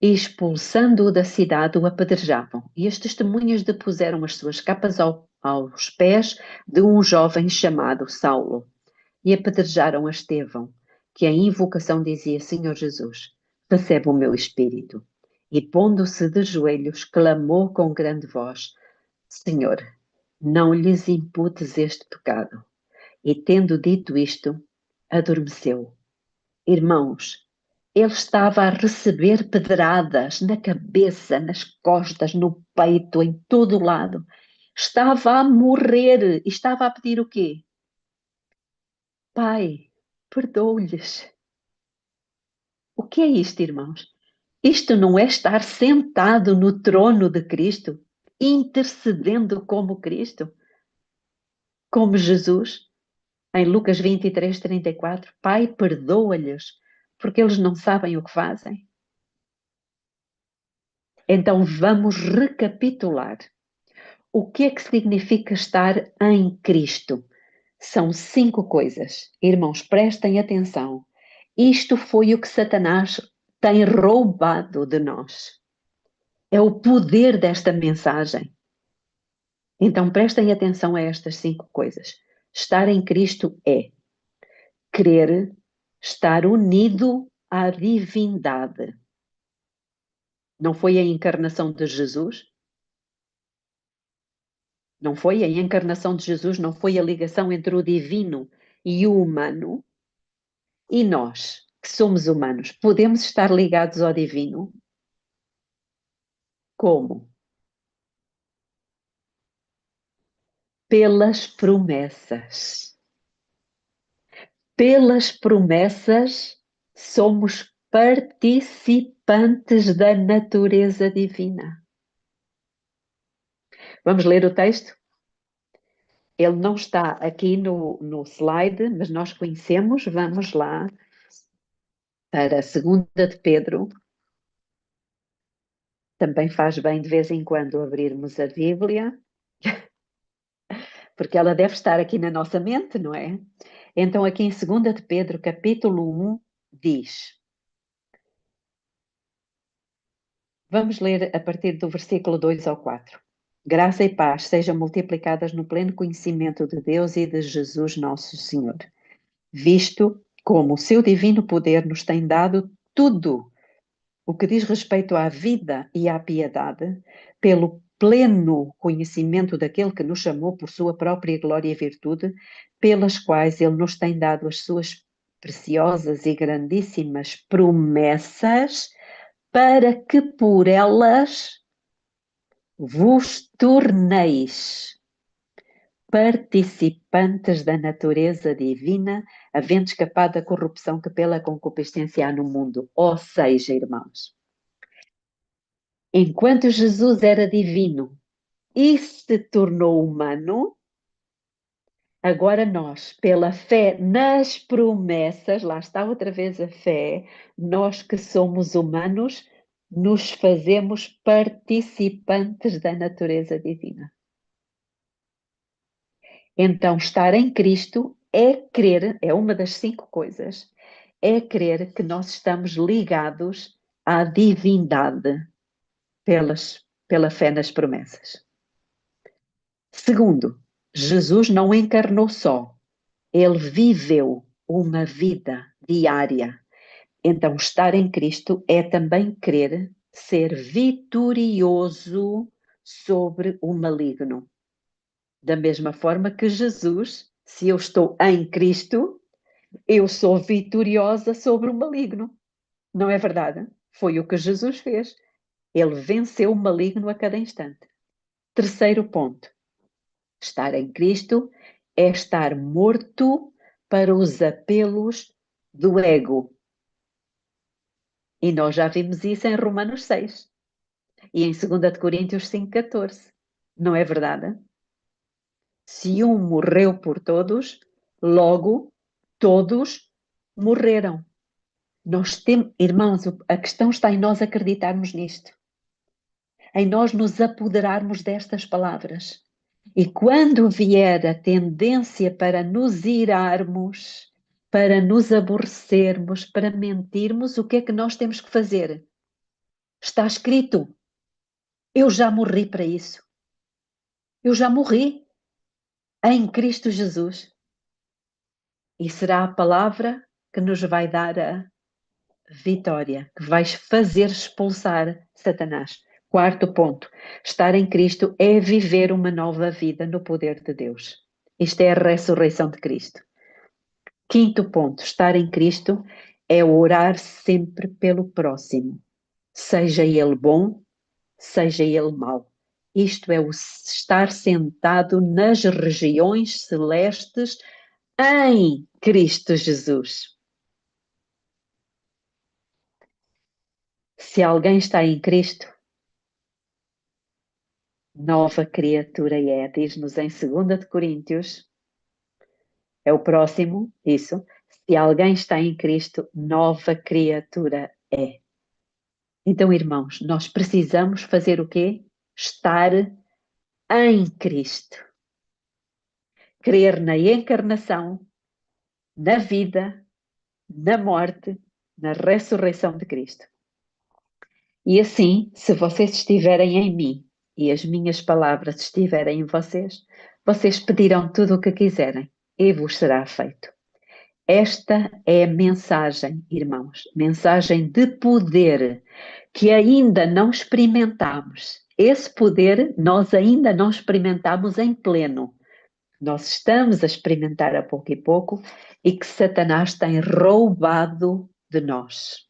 E expulsando-o da cidade, o apedrejavam. E as testemunhas depuseram as suas capas aos pés de um jovem chamado Saulo. E apedrejaram a Estevão. que a invocação dizia: Senhor Jesus, recebe o meu espírito. E pondo-se de joelhos, clamou com grande voz: Senhor, não lhes imputes este pecado. E tendo dito isto, adormeceu. Irmãos, ele estava a receber pedradas na cabeça, nas costas, no peito, em todo o lado. Estava a morrer e estava a pedir o quê? Pai, perdoa-lhes. O que é isto, irmãos? Isto não é estar sentado no trono de Cristo, intercedendo como Cristo, como Jesus, em Lucas 23:34, Pai, perdoa-lhes, porque eles não sabem o que fazem. Então vamos recapitular. O que é que significa estar em Cristo? São 5 coisas. Irmãos, prestem atenção. Isto foi o que Satanás tem roubado de nós. É o poder desta mensagem. Então prestem atenção a estas 5 coisas. Estar em Cristo é querer estar unido à divindade. Não foi a encarnação de Jesus? Não foi a encarnação de Jesus, não foi a ligação entre o divino e o humano? E nós, que somos humanos, podemos estar ligados ao divino? Como? Pelas promessas. Pelas promessas, somos participantes da natureza divina. Vamos ler o texto? Ele não está aqui no slide, mas nós conhecemos. Vamos lá para a 2 de Pedro. Também faz bem de vez em quando abrirmos a Bíblia, porque ela deve estar aqui na nossa mente, não é? Então aqui em 2 de Pedro, capítulo 1, diz... Vamos ler a partir do versículo 2 ao 4. Graça e paz sejam multiplicadas no pleno conhecimento de Deus e de Jesus nosso Senhor, visto como o seu divino poder nos tem dado tudo o que diz respeito à vida e à piedade, pelo pleno conhecimento daquele que nos chamou por sua própria glória e virtude, pelas quais ele nos tem dado as suas preciosas e grandíssimas promessas, para que por elas vos torneis participantes da natureza divina, havendo escapado da corrupção que pela concupiscência há no mundo. Ou seja, irmãos, enquanto Jesus era divino e se tornou humano, agora nós, pela fé nas promessas, lá está outra vez a fé, nós que somos humanos, nos fazemos participantes da natureza divina. Então, estar em Cristo é crer, é uma das 5 coisas, é crer que nós estamos ligados à divindade pela fé nas promessas. Segundo, Jesus não encarnou só, ele viveu uma vida diária. Então, estar em Cristo é também querer ser vitorioso sobre o maligno. Da mesma forma que Jesus, se eu estou em Cristo, eu sou vitoriosa sobre o maligno. Não é verdade? Foi o que Jesus fez. Ele venceu o maligno a cada instante. Terceiro ponto. Estar em Cristo é estar morto para os apelos do ego. E nós já vimos isso em Romanos 6 e em 2 de Coríntios 5:14. Não é verdade? Se um morreu por todos, logo todos morreram. Nós temos, irmãos, a questão está em nós acreditarmos nisto, em nós nos apoderarmos destas palavras. E quando vier a tendência para nos irarmos, para nos aborrecermos, para mentirmos, o que é que nós temos que fazer? Está escrito. Eu já morri para isso. Eu já morri em Cristo Jesus. E será a palavra que nos vai dar a vitória, que vais fazer expulsar Satanás. Quarto ponto, estar em Cristo é viver uma nova vida no poder de Deus. Isto é a ressurreição de Cristo. Quinto ponto, estar em Cristo é orar sempre pelo próximo, seja ele bom, seja ele mau. Isto é o estar sentado nas regiões celestes em Cristo Jesus. Se alguém está em Cristo, nova criatura é, diz-nos em 2 de Coríntios, é o próximo, isso. Se alguém está em Cristo, nova criatura é. Então, irmãos, nós precisamos fazer o quê? Estar em Cristo. Crer na encarnação, na vida, na morte, na ressurreição de Cristo. E assim, se vocês estiverem em mim e as minhas palavras estiverem em vocês, vocês pedirão tudo o que quiserem e vos será feito. Esta é a mensagem, irmãos, mensagem de poder que ainda não experimentamos. Esse poder nós ainda não experimentamos em pleno. Nós estamos a experimentar a pouco e pouco e que Satanás tem roubado de nós.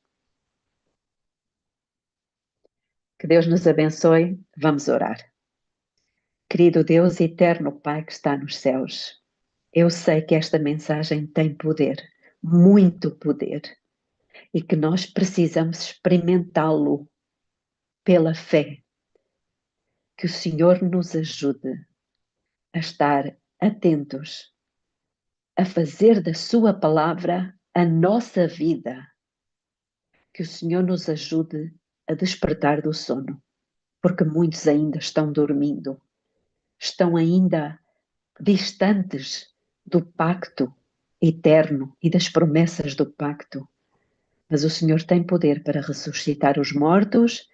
Que Deus nos abençoe. Vamos orar. Querido Deus eterno Pai que está nos céus, eu sei que esta mensagem tem poder, muito poder, e que nós precisamos experimentá-lo pela fé. Que o Senhor nos ajude a estar atentos, a fazer da sua palavra a nossa vida. Que o Senhor nos ajude a despertar do sono, porque muitos ainda estão dormindo, estão ainda distantes do pacto eterno e das promessas do pacto. Mas o Senhor tem poder para ressuscitar os mortos,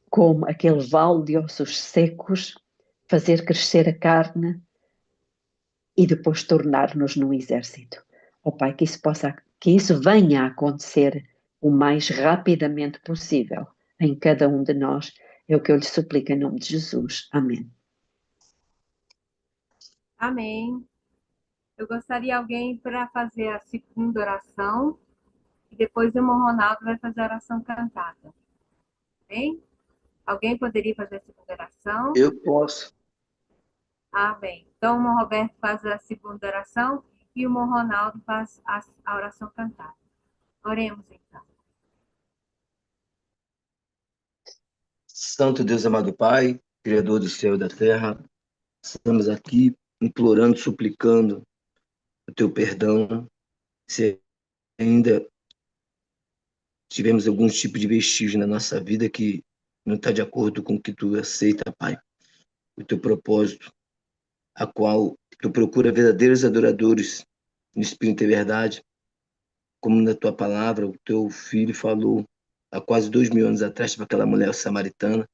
como aquele vale de ossos secos, fazer crescer a carne e depois tornar-nos num exército. Ó Pai, que isso venha a acontecer o mais rapidamente possível em cada um de nós. É o que eu lhe suplico em nome de Jesus. Amém. Amém. Eu gostaria alguém para fazer a segunda oração e depois o irmão Ronaldo vai fazer a oração cantada. Bem? Alguém poderia fazer a segunda oração? Eu posso. Bem. Então o irmão Roberto faz a segunda oração e o irmão Ronaldo faz a oração cantada. Oremos então. Santo Deus amado Pai, Criador do céu e da terra, estamos aqui implorando, suplicando o teu perdão. Se ainda tivemos algum tipo de vestígio na nossa vida que não está de acordo com o que tu aceita, Pai, o teu propósito, a qual tu procura verdadeiros adoradores no Espírito e verdade, como na tua palavra o teu filho falou há quase 2000 anos atrás para aquela mulher samaritana,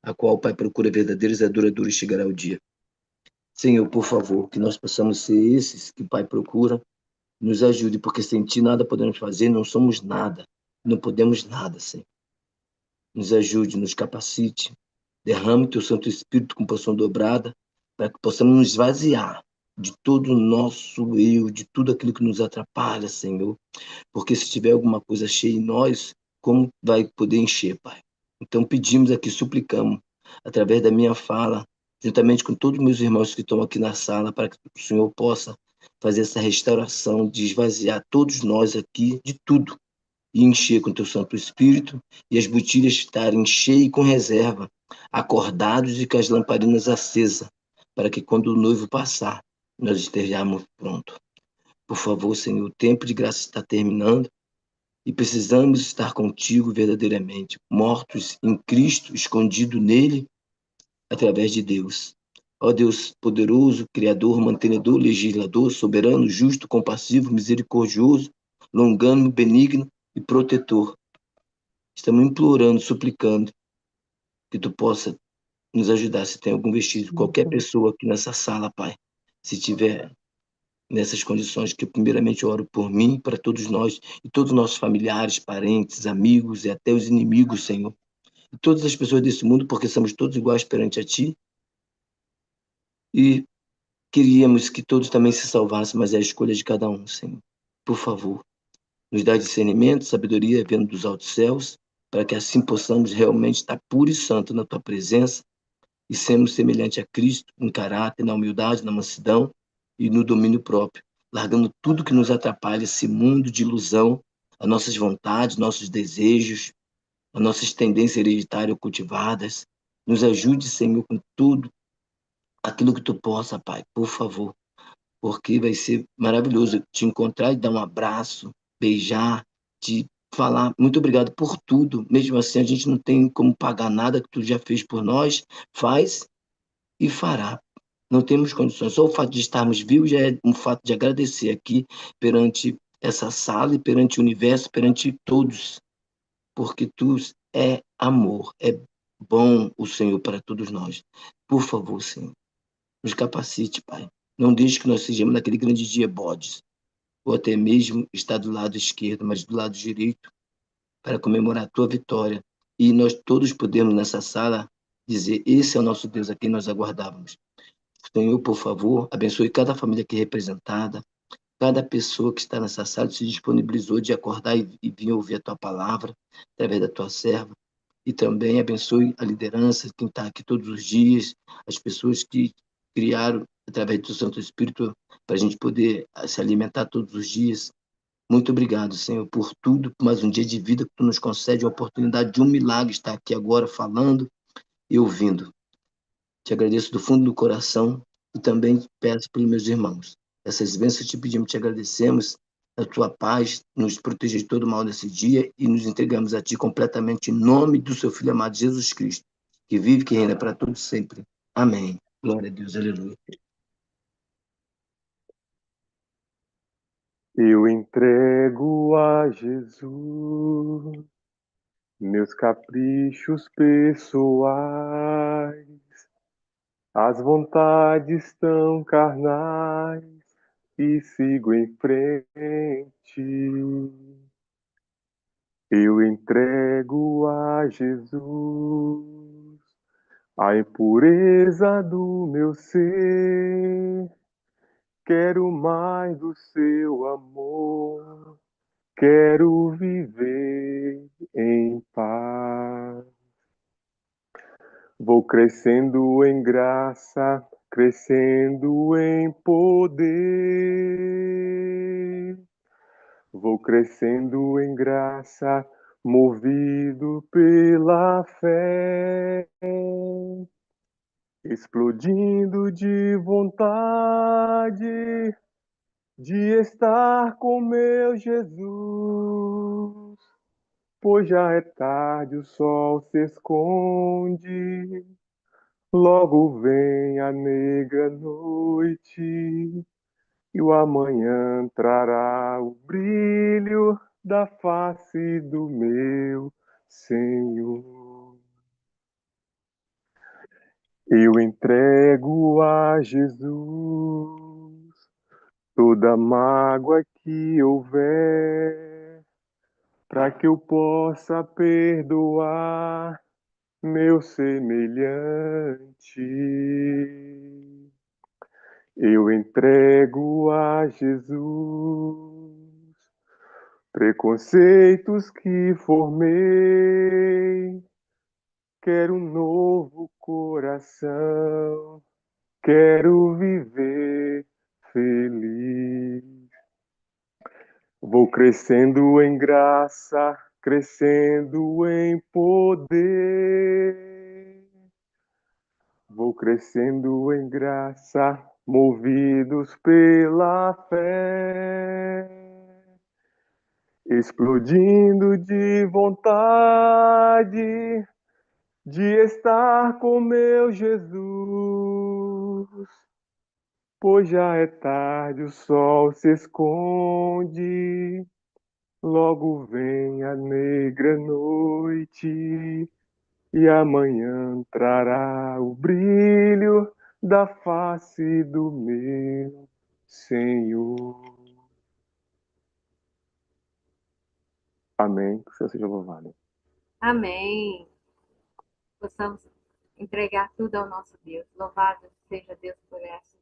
a qual o Pai procura verdadeiros adoradores, chegará o dia. Senhor, por favor, que nós possamos ser esses que o Pai procura, nos ajude, porque sem Ti nada podemos fazer, não somos nada, não podemos nada, Senhor. Nos ajude, nos capacite, derrame Teu Santo Espírito com porção dobrada, para que possamos nos esvaziar de todo o nosso eu, de tudo aquilo que nos atrapalha, Senhor, porque se tiver alguma coisa cheia em nós, como vai poder encher, Pai? Então pedimos aqui, suplicamos, através da minha fala, juntamente com todos os meus irmãos que estão aqui na sala, para que o Senhor possa fazer essa restauração, de esvaziar todos nós aqui de tudo, e encher com Teu Santo Espírito, e as botilhas estarem cheias e com reserva, acordados e com as lamparinas acesas, para que quando o noivo passar, nós estejamos prontos. Por favor, Senhor, o tempo de graça está terminando, e precisamos estar contigo verdadeiramente, mortos em Cristo, escondido nele, através de Deus. Ó Deus poderoso, Criador, mantenedor, legislador, soberano, justo, compassivo, misericordioso, longânimo, benigno e protetor. Estamos implorando, suplicando que Tu possa nos ajudar, se tem algum vestígio, qualquer pessoa aqui nessa sala, Pai, se tiver nessas condições, que primeiramente eu oro por mim, para todos nós, e todos os nossos familiares, parentes, amigos e até os inimigos, Senhor. E todas as pessoas desse mundo, porque somos todos iguais perante a Ti, e queríamos que todos também se salvassem, mas é a escolha de cada um, Senhor. Por favor, nos dá discernimento, sabedoria vindo dos altos céus, para que assim possamos realmente estar puro e santo na Tua presença, e sermos semelhante a Cristo em caráter, na humildade, na mansidão e no domínio próprio, largando tudo que nos atrapalha, esse mundo de ilusão, as nossas vontades, nossos desejos, as nossas tendências hereditárias cultivadas. Nos ajude, Senhor, com tudo aquilo que Tu possa, Pai, por favor, porque vai ser maravilhoso te encontrar e dar um abraço, beijar, te falar muito obrigado por tudo. Mesmo assim, a gente não tem como pagar nada que Tu já fez por nós, faz e fará. Não temos condições. Só o fato de estarmos vivos já é um fato de agradecer aqui perante essa sala e perante o universo, perante todos, porque tu é amor, é bom o Senhor para todos nós. Por favor, Senhor, nos capacite, Pai. Não deixe que nós sejamos naquele grande dia bodes, ou até mesmo estar do lado esquerdo, mas do lado direito, para comemorar a tua vitória. E nós todos podemos nessa sala dizer: esse é o nosso Deus a quem nós aguardávamos. Senhor, por favor, abençoe cada família aqui representada, cada pessoa que está nessa sala se disponibilizou de acordar e vir ouvir a tua palavra através da tua serva. E também abençoe a liderança, quem está aqui todos os dias, as pessoas que criaram através do Santo Espírito para a gente poder se alimentar todos os dias. Muito obrigado, Senhor, por tudo, por mais um dia de vida que tu nos concede, a oportunidade de um milagre estar aqui agora falando e ouvindo. Te agradeço do fundo do coração e também peço pelos meus irmãos. Essas bênçãos te pedimos, te agradecemos, a tua paz, nos proteja de todo mal nesse dia e nos entregamos a ti completamente em nome do seu Filho amado Jesus Cristo, que vive e que reina para todos sempre. Amém. Glória a Deus, aleluia. Eu entrego a Jesus meus caprichos pessoais, as vontades tão carnais e sigo em frente. Eu entrego a Jesus a impureza do meu ser. Quero mais do seu amor. Quero viver em paz. Vou crescendo em graça, crescendo em poder. Vou crescendo em graça, movido pela fé. Explodindo de vontade de estar com meu Jesus. Pois já é tarde, o sol se esconde, logo vem a negra noite, e o amanhã trará o brilho da face do meu Senhor. Eu entrego a Jesus toda mágoa que houver, para que eu possa perdoar meu semelhante. Eu entrego a Jesus preconceitos que formei. Quero um novo coração, quero viver feliz. Vou crescendo em graça, crescendo em poder. Vou crescendo em graça, movidos pela fé. Explodindo de vontade de estar com meu Jesus. Pois já é tarde, o sol se esconde, logo vem a negra noite, e amanhã trará o brilho da face do meu Senhor. Amém. Que o Senhor seja louvado. Amém. Possamos entregar tudo ao nosso Deus. Louvado seja Deus por essa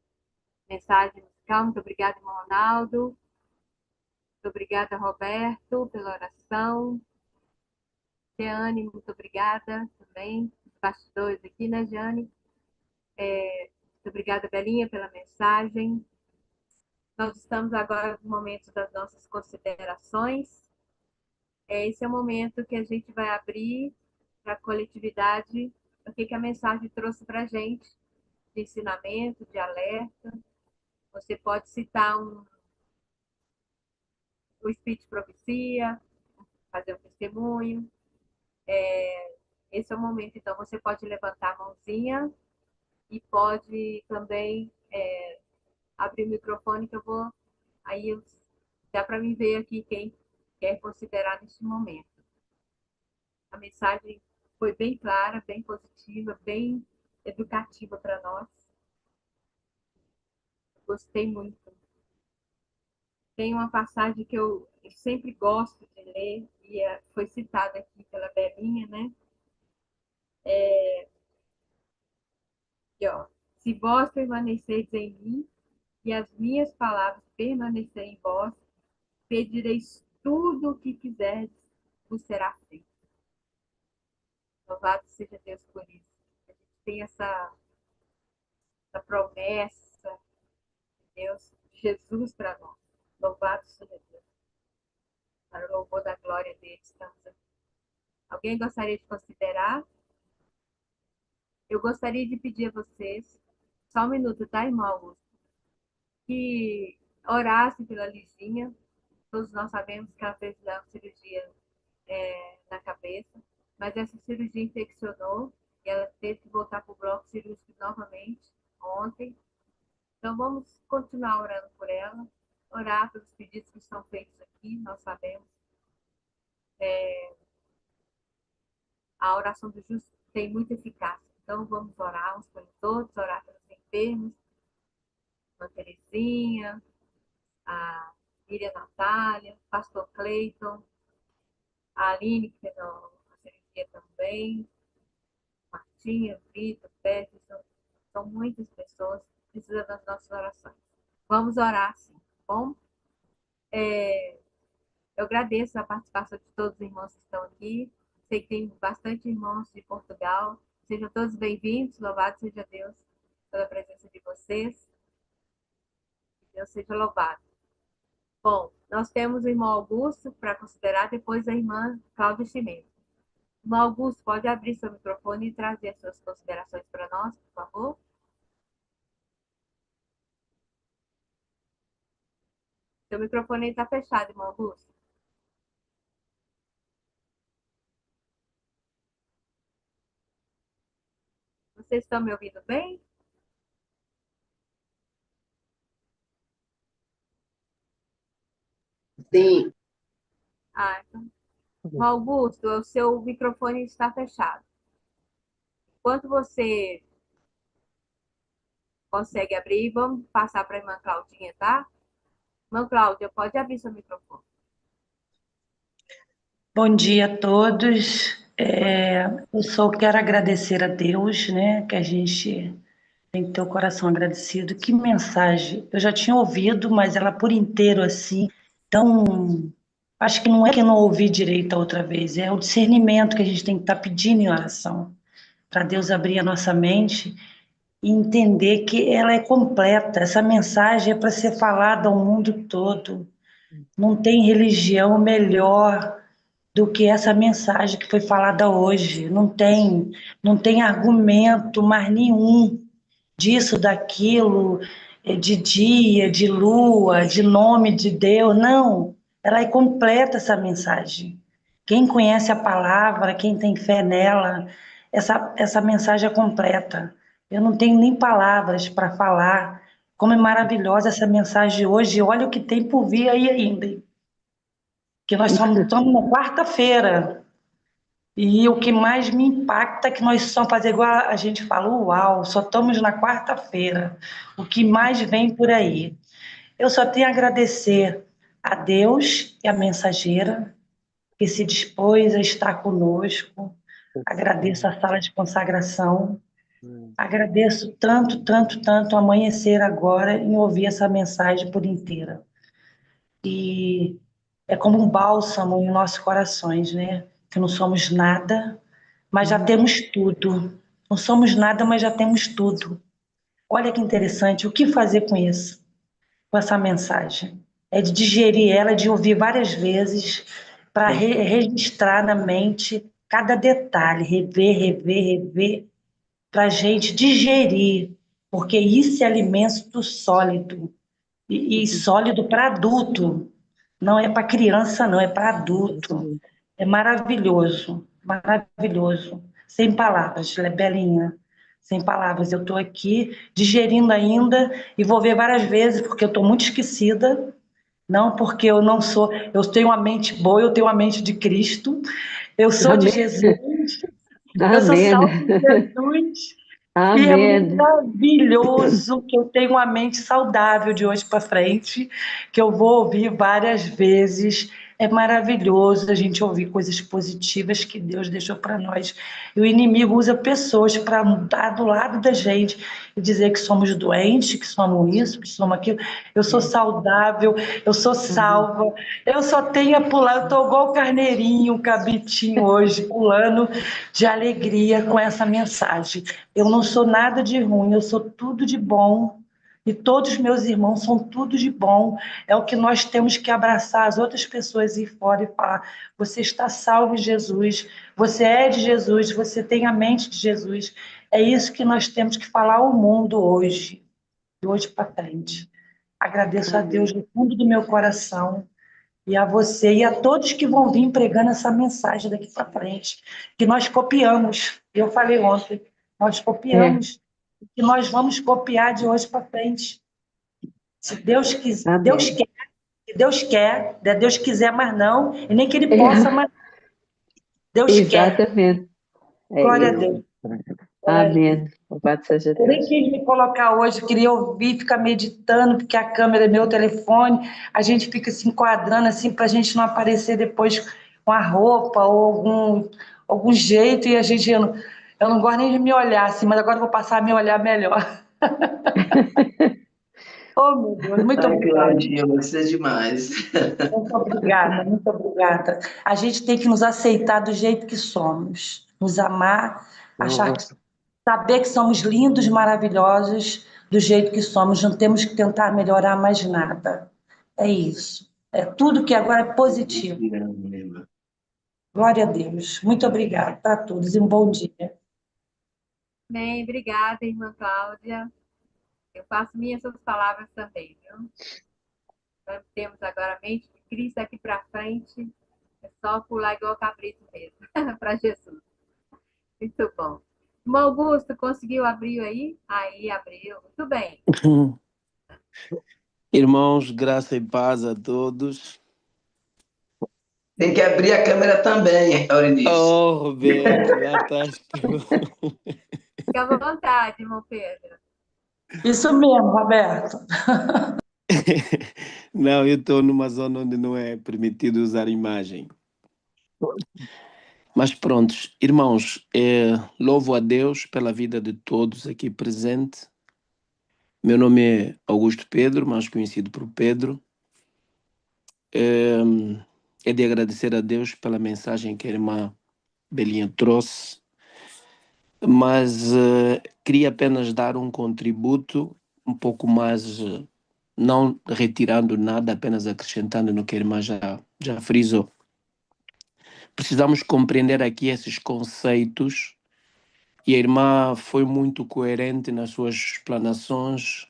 mensagem musical. Muito obrigada, irmão Ronaldo. Muito obrigada, Roberto, pela oração. Jeane, muito obrigada também. Os bastidores aqui, né, Jeane? Muito obrigada, Belinha, pela mensagem. Nós estamos agora no momento das nossas considerações. Esse é o momento que a gente vai abrir para a coletividade o que a mensagem trouxe para a gente, de ensinamento, de alerta. Você pode citar o Espírito de Profecia, fazer um testemunho. Esse é o momento, então, você pode levantar a mãozinha e pode também abrir o microfone que eu vou... Aí dá para mim ver aqui quem quer considerar neste momento. A mensagem foi bem clara, bem positiva, bem educativa para nós. Gostei muito. Tem uma passagem que eu sempre gosto de ler, e foi citada aqui pela Belinha, né? Aqui, ó. Se vós permaneceis em mim, e as minhas palavras permanecerem em vós, pedireis tudo o que quiserdes, vos será feito. Louvado seja Deus por isso. A gente tem essa promessa de Deus, Jesus para nós. Louvado seja Deus. Para o louvor da glória dele, estamos aqui. Alguém gostaria de considerar? Eu gostaria de pedir a vocês, só um minuto, tá, irmão Augusto? Que orassem pela Lizinha. Todos nós sabemos que ela fez uma cirurgia na cabeça, mas essa cirurgia infeccionou e ela teve que voltar para o bloco cirúrgico novamente ontem. Então vamos continuar orando por ela, orar pelos pedidos que são feitos aqui. Nós sabemos a oração do justo tem muita eficácia. Então vamos orar uns pelos outros, orar pelos enfermos, a Terezinha, a Miriam Natália, pastor Cleiton, a Aline, que fez a cirurgia também, Martinha, Vitor, Peterson. São muitas pessoas que precisam das nossas orações. Vamos orar, sim, tá bom? Eu agradeço a participação de todos os irmãos que estão aqui. Sei que tem bastante irmãos de Portugal. Sejam todos bem-vindos. Louvado seja Deus pela presença de vocês. Que Deus seja louvado. Bom, nós temos o irmão Augusto para considerar, depois a irmã Cláudia Chimento. Irmão Augusto, pode abrir seu microfone e trazer as suas considerações para nós, por favor? Seu microfone está fechado, irmão Augusto. Vocês estão me ouvindo bem? Sim. Então. Irmão Augusto, o seu microfone está fechado. Enquanto você consegue abrir, vamos passar para a irmã Claudinha, tá? Irmã Cláudia, pode abrir seu microfone. Bom dia a todos. Eu só quero agradecer a Deus, né? Que a gente tem que ter o coração agradecido. Que mensagem! Eu já tinha ouvido, mas ela por inteiro assim. Então, acho que não é que eu não ouvi direito a outra vez, é o discernimento que a gente tem que estar pedindo em oração, para Deus abrir a nossa mente e entender que ela é completa. Essa mensagem é para ser falada ao mundo todo. Não tem religião melhor do que essa mensagem que foi falada hoje. Não tem argumento mais nenhum disso, daquilo, de dia, de lua, de nome de Deus. Não, ela é completa, essa mensagem. Quem conhece a palavra, quem tem fé nela, essa mensagem é completa. Eu não tenho nem palavras para falar como é maravilhosa essa mensagem hoje. Olha o que tem por vir aí ainda. Que nós estamos na quarta-feira. E o que mais me impacta é que nós só fazer igual a gente fala, uau, só estamos na quarta-feira. O que mais vem por aí? Eu só tenho a agradecer a Deus e a mensageira que se dispôs a estar conosco. Agradeço a sala de consagração. Agradeço tanto, tanto, tanto amanhecer agora em ouvir essa mensagem por inteira. E é como um bálsamo em nossos corações, né? Que não somos nada, mas já temos tudo. Não somos nada, mas já temos tudo. Olha que interessante, o que fazer com isso? Com essa mensagem? É de digerir ela, de ouvir várias vezes, para registrar na mente cada detalhe, rever, rever, rever, para a gente digerir, porque isso é alimento sólido, e sólido para adulto, não é para criança, não, é para adulto. É maravilhoso, maravilhoso. Sem palavras, Belinha, sem palavras. Eu estou aqui digerindo ainda e vou ver várias vezes, porque eu estou muito esquecida, não porque eu não sou, eu tenho uma mente boa, eu tenho uma mente de Cristo, eu sou de Amém. Jesus, eu sou Amém. salva de Jesus. E é Amém. maravilhoso que eu tenho uma mente saudável de hoje para frente, que eu vou ouvir várias vezes. É maravilhoso a gente ouvir coisas positivas que Deus deixou para nós. E o inimigo usa pessoas para estar do lado da gente e dizer que somos doentes, que somos isso, que somos aquilo. Eu sou saudável, eu sou salva, eu só tenho a pular. Eu estou igual o carneirinho, o cabritinho hoje, pulando de alegria com essa mensagem. Eu não sou nada de ruim, eu sou tudo de bom. E todos os meus irmãos são tudo de bom. É o que nós temos que abraçar as outras pessoas e ir fora e falar: você está salvo em Jesus, você é de Jesus, você tem a mente de Jesus. É isso que nós temos que falar ao mundo hoje, de hoje para frente. Agradeço a Deus do fundo do meu coração e a você e a todos que vão vir pregando essa mensagem daqui para frente, que nós copiamos. Eu falei ontem, nós É. copiamos, que nós vamos copiar de hoje para frente. Se Deus quiser, Deus Amém. quer, se Deus quer, se Deus quiser, mas não, e nem que Ele É, possa, mas Deus quer. exatamente. É Glória a isso. Deus. Glória a Deus. Amém. Louvado seja Eu nem Deus. quis me colocar hoje, queria ouvir, ficar meditando, porque a câmera é meu telefone, a gente fica se enquadrando assim para a gente não aparecer depois com a roupa ou algum jeito, e a gente, eu não gosto nem de me olhar assim, mas agora eu vou passar a me olhar melhor. Oh, meu Deus, muito Ai, obrigada. Claudinha, você é demais. Muito obrigada, muito obrigada. A gente tem que nos aceitar do jeito que somos, nos amar, achar que, saber que somos lindos, maravilhosos, do jeito que somos. Não temos que tentar melhorar mais nada. É isso. É tudo que agora é positivo. Glória a Deus. Muito obrigada para todos e um bom dia. Bem, obrigada, irmã Cláudia. Eu faço minhas suas palavras também, viu? Nós temos agora a mente de Cristo aqui para frente. É só pular igual cabrito mesmo, para Jesus. Muito bom. Irmão Augusto, conseguiu abrir aí? Aí, abriu. Muito bem. Irmãos, graça e paz a todos. Tem que abrir a câmera também, Aurinício. Oh, Roberto, lá estás tu. Fique à vontade, irmão Pedro. Isso mesmo, Roberto. Não, eu estou numa zona onde não é permitido usar imagem. Mas prontos, irmãos, louvo a Deus pela vida de todos aqui presentes. Meu nome é Augusto Pedro, mais conhecido por Pedro. É de agradecer a Deus pela mensagem que a irmã Belinha trouxe, mas queria apenas dar um contributo um pouco mais, não retirando nada, apenas acrescentando no que a irmã já frisou. Precisamos compreender aqui esses conceitos e a irmã foi muito coerente nas suas explanações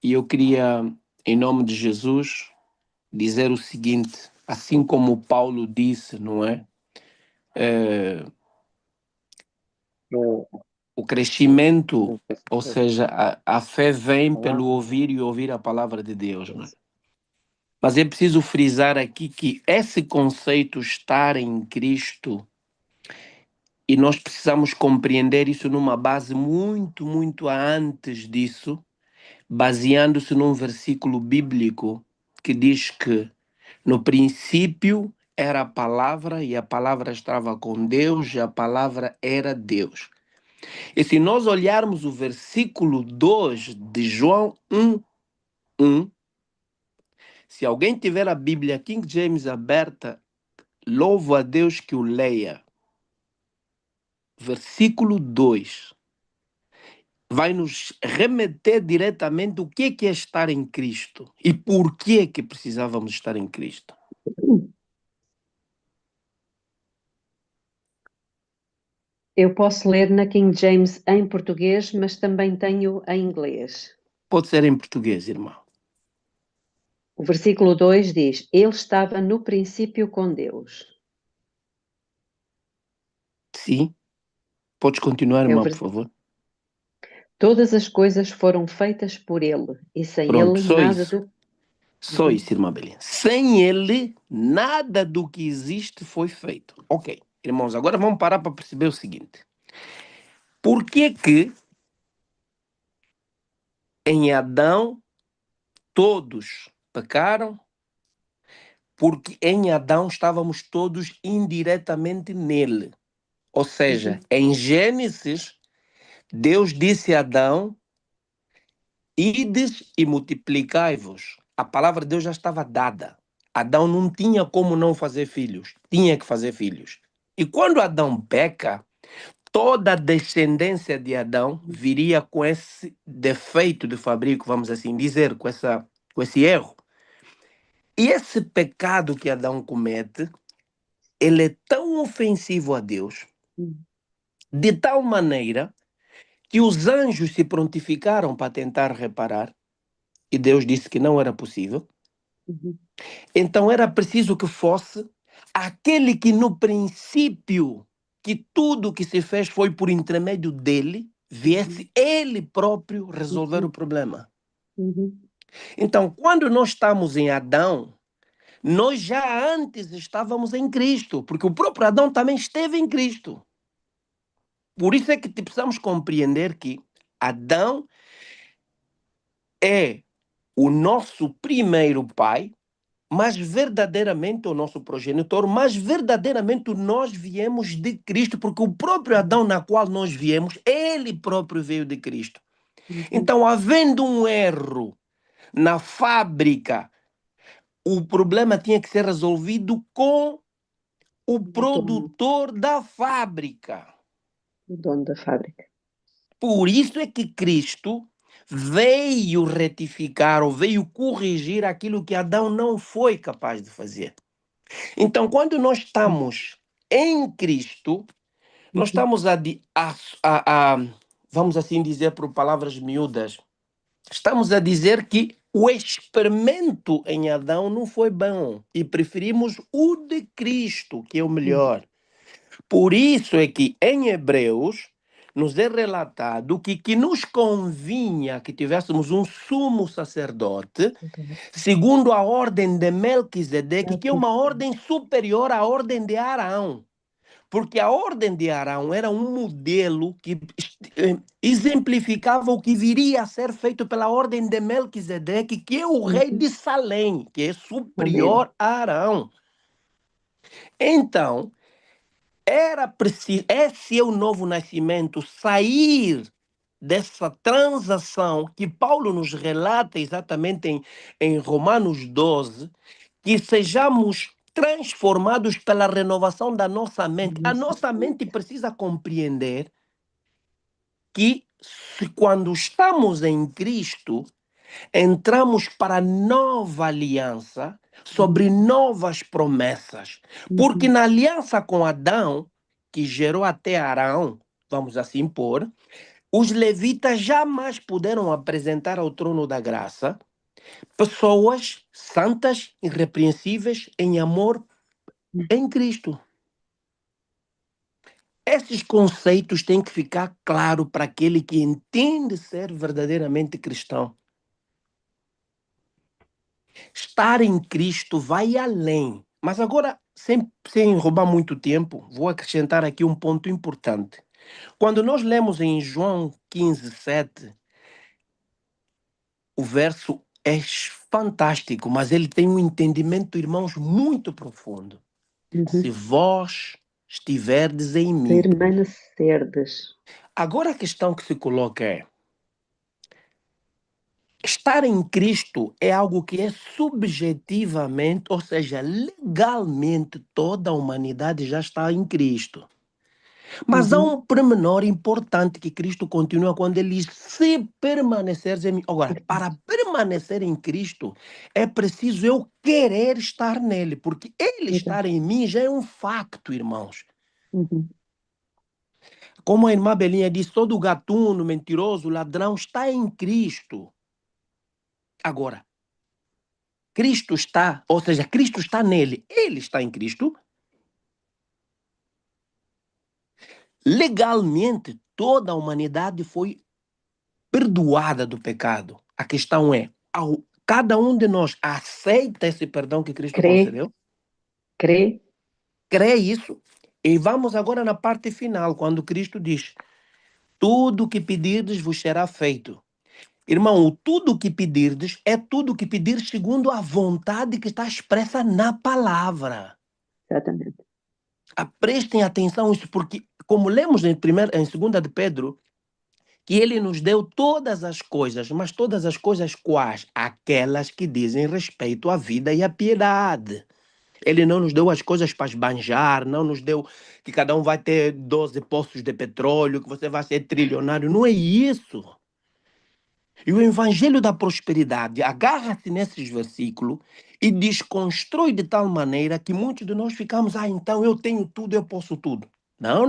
e eu queria, em nome de Jesus, dizer o seguinte, assim como Paulo disse, não é? O crescimento, ou seja, a fé vem pelo ouvir e ouvir a palavra de Deus, não é? Mas é preciso frisar aqui que esse conceito estar em Cristo, e nós precisamos compreender isso numa base muito, muito antes disso, baseando-se num versículo bíblico que diz que no princípio era a palavra e a palavra estava com Deus e a palavra era Deus. E se nós olharmos o versículo 2 de João 1:1, se alguém tiver a Bíblia King James aberta, louvo a Deus que o leia. Versículo 2 vai nos remeter diretamente o que é estar em Cristo e por que precisávamos estar em Cristo. Eu posso ler na King James em português, mas também tenho em inglês. Pode ser em português, irmão. O versículo 2 diz: Ele estava no princípio com Deus. Sim. Podes continuar, É o irmão, por vers... favor. Todas as coisas foram feitas por Ele, e sem Pronto, Ele só nada isso. do... Só isso, irmã Belinha. Sem ele, nada do que existe foi feito. Ok, irmãos, agora vamos parar para perceber o seguinte. Por que em Adão todos pecaram? Porque em Adão estávamos todos indiretamente nele. Ou seja, em Gênesis, Deus disse a Adão: ides e multiplicai-vos. A palavra de Deus já estava dada. Adão não tinha como não fazer filhos, tinha que fazer filhos. E quando Adão peca, toda a descendência de Adão viria com esse defeito de fabrico, vamos assim dizer, com esse erro. E esse pecado que Adão comete, ele é tão ofensivo a Deus, de tal maneira que os anjos se prontificaram para tentar reparar, e Deus disse que não era possível. Então era preciso que fosse aquele que no princípio, que tudo que se fez foi por intermédio dele, viesse ele próprio resolver o problema. Então, quando nós estamos em Adão, nós já antes estávamos em Cristo, porque o próprio Adão também esteve em Cristo. Por isso é que precisamos compreender que Adão é o nosso primeiro pai, mas verdadeiramente o nosso progenitor, mas verdadeiramente nós viemos de Cristo, porque o próprio Adão na qual nós viemos, ele próprio veio de Cristo. Então, havendo um erro na fábrica, o problema tinha que ser resolvido com o produtor da fábrica. O dono da fábrica. Por isso é que Cristo veio retificar ou veio corrigir aquilo que Adão não foi capaz de fazer. Então, quando nós estamos em Cristo, nós estamos vamos assim dizer por palavras miúdas, estamos a dizer que o experimento em Adão não foi bom e preferimos o de Cristo, que é o melhor. Por isso é que em Hebreus nos é relatado que nos convinha que tivéssemos um sumo sacerdote segundo a ordem de Melquisedeque, que é uma ordem superior à ordem de Arão. Porque a ordem de Arão era um modelo que exemplificava o que viria a ser feito pela ordem de Melquisedeque, que é o rei de Salém, que é superior a Arão. Então, era preciso, esse é o novo nascimento, sair dessa transação que Paulo nos relata exatamente em Romanos 12, que sejamos transformados pela renovação da nossa mente. A nossa mente precisa compreender que quando estamos em Cristo, entramos para a nova aliança sobre novas promessas. Porque na aliança com Adão, que gerou até Arão, vamos assim pôr, os levitas jamais puderam apresentar ao trono da graça pessoas santas, irrepreensíveis, em amor em Cristo. Esses conceitos têm que ficar claro para aquele que entende ser verdadeiramente cristão. Estar em Cristo vai além. Mas agora, sem roubar muito tempo, vou acrescentar aqui um ponto importante. Quando nós lemos em João 15:7, o verso é fantástico, mas ele tem um entendimento, irmãos, muito profundo. Se vós estiverdes em mim. Permanecerdes. Agora a questão que se coloca é: estar em Cristo é algo que é subjetivamente, ou seja, legalmente, toda a humanidade já está em Cristo. Mas há um pormenor importante que Cristo continua quando ele diz: se permaneceres em mim. Agora, para permanecer em Cristo, é preciso eu querer estar nele, porque ele estar em mim já é um facto, irmãos. Como a irmã Belinha disse, todo gatuno, mentiroso, ladrão está em Cristo. Agora, Cristo está, ou seja, Cristo está nele, ele está em Cristo. Legalmente, toda a humanidade foi perdoada do pecado. A questão é, cada um de nós aceita esse perdão que Cristo concedeu? Crê. Crê isso? E vamos agora na parte final, quando Cristo diz: tudo o que pedirdes vos será feito. Irmão, o tudo o que pedirdes é tudo o que pedir segundo a vontade que está expressa na palavra. Exatamente. Prestem atenção a isso, porque como lemos em 2 de Pedro, que ele nos deu todas as coisas, mas todas as coisas quais? Aquelas que dizem respeito à vida e à piedade. Ele não nos deu as coisas para esbanjar, não nos deu que cada um vai ter 12 poços de petróleo, que você vai ser trilionário. Não é isso. E o evangelho da prosperidade agarra-se nesses versículos e desconstrói de tal maneira que muitos de nós ficamos: então eu tenho tudo, eu posso tudo. Não.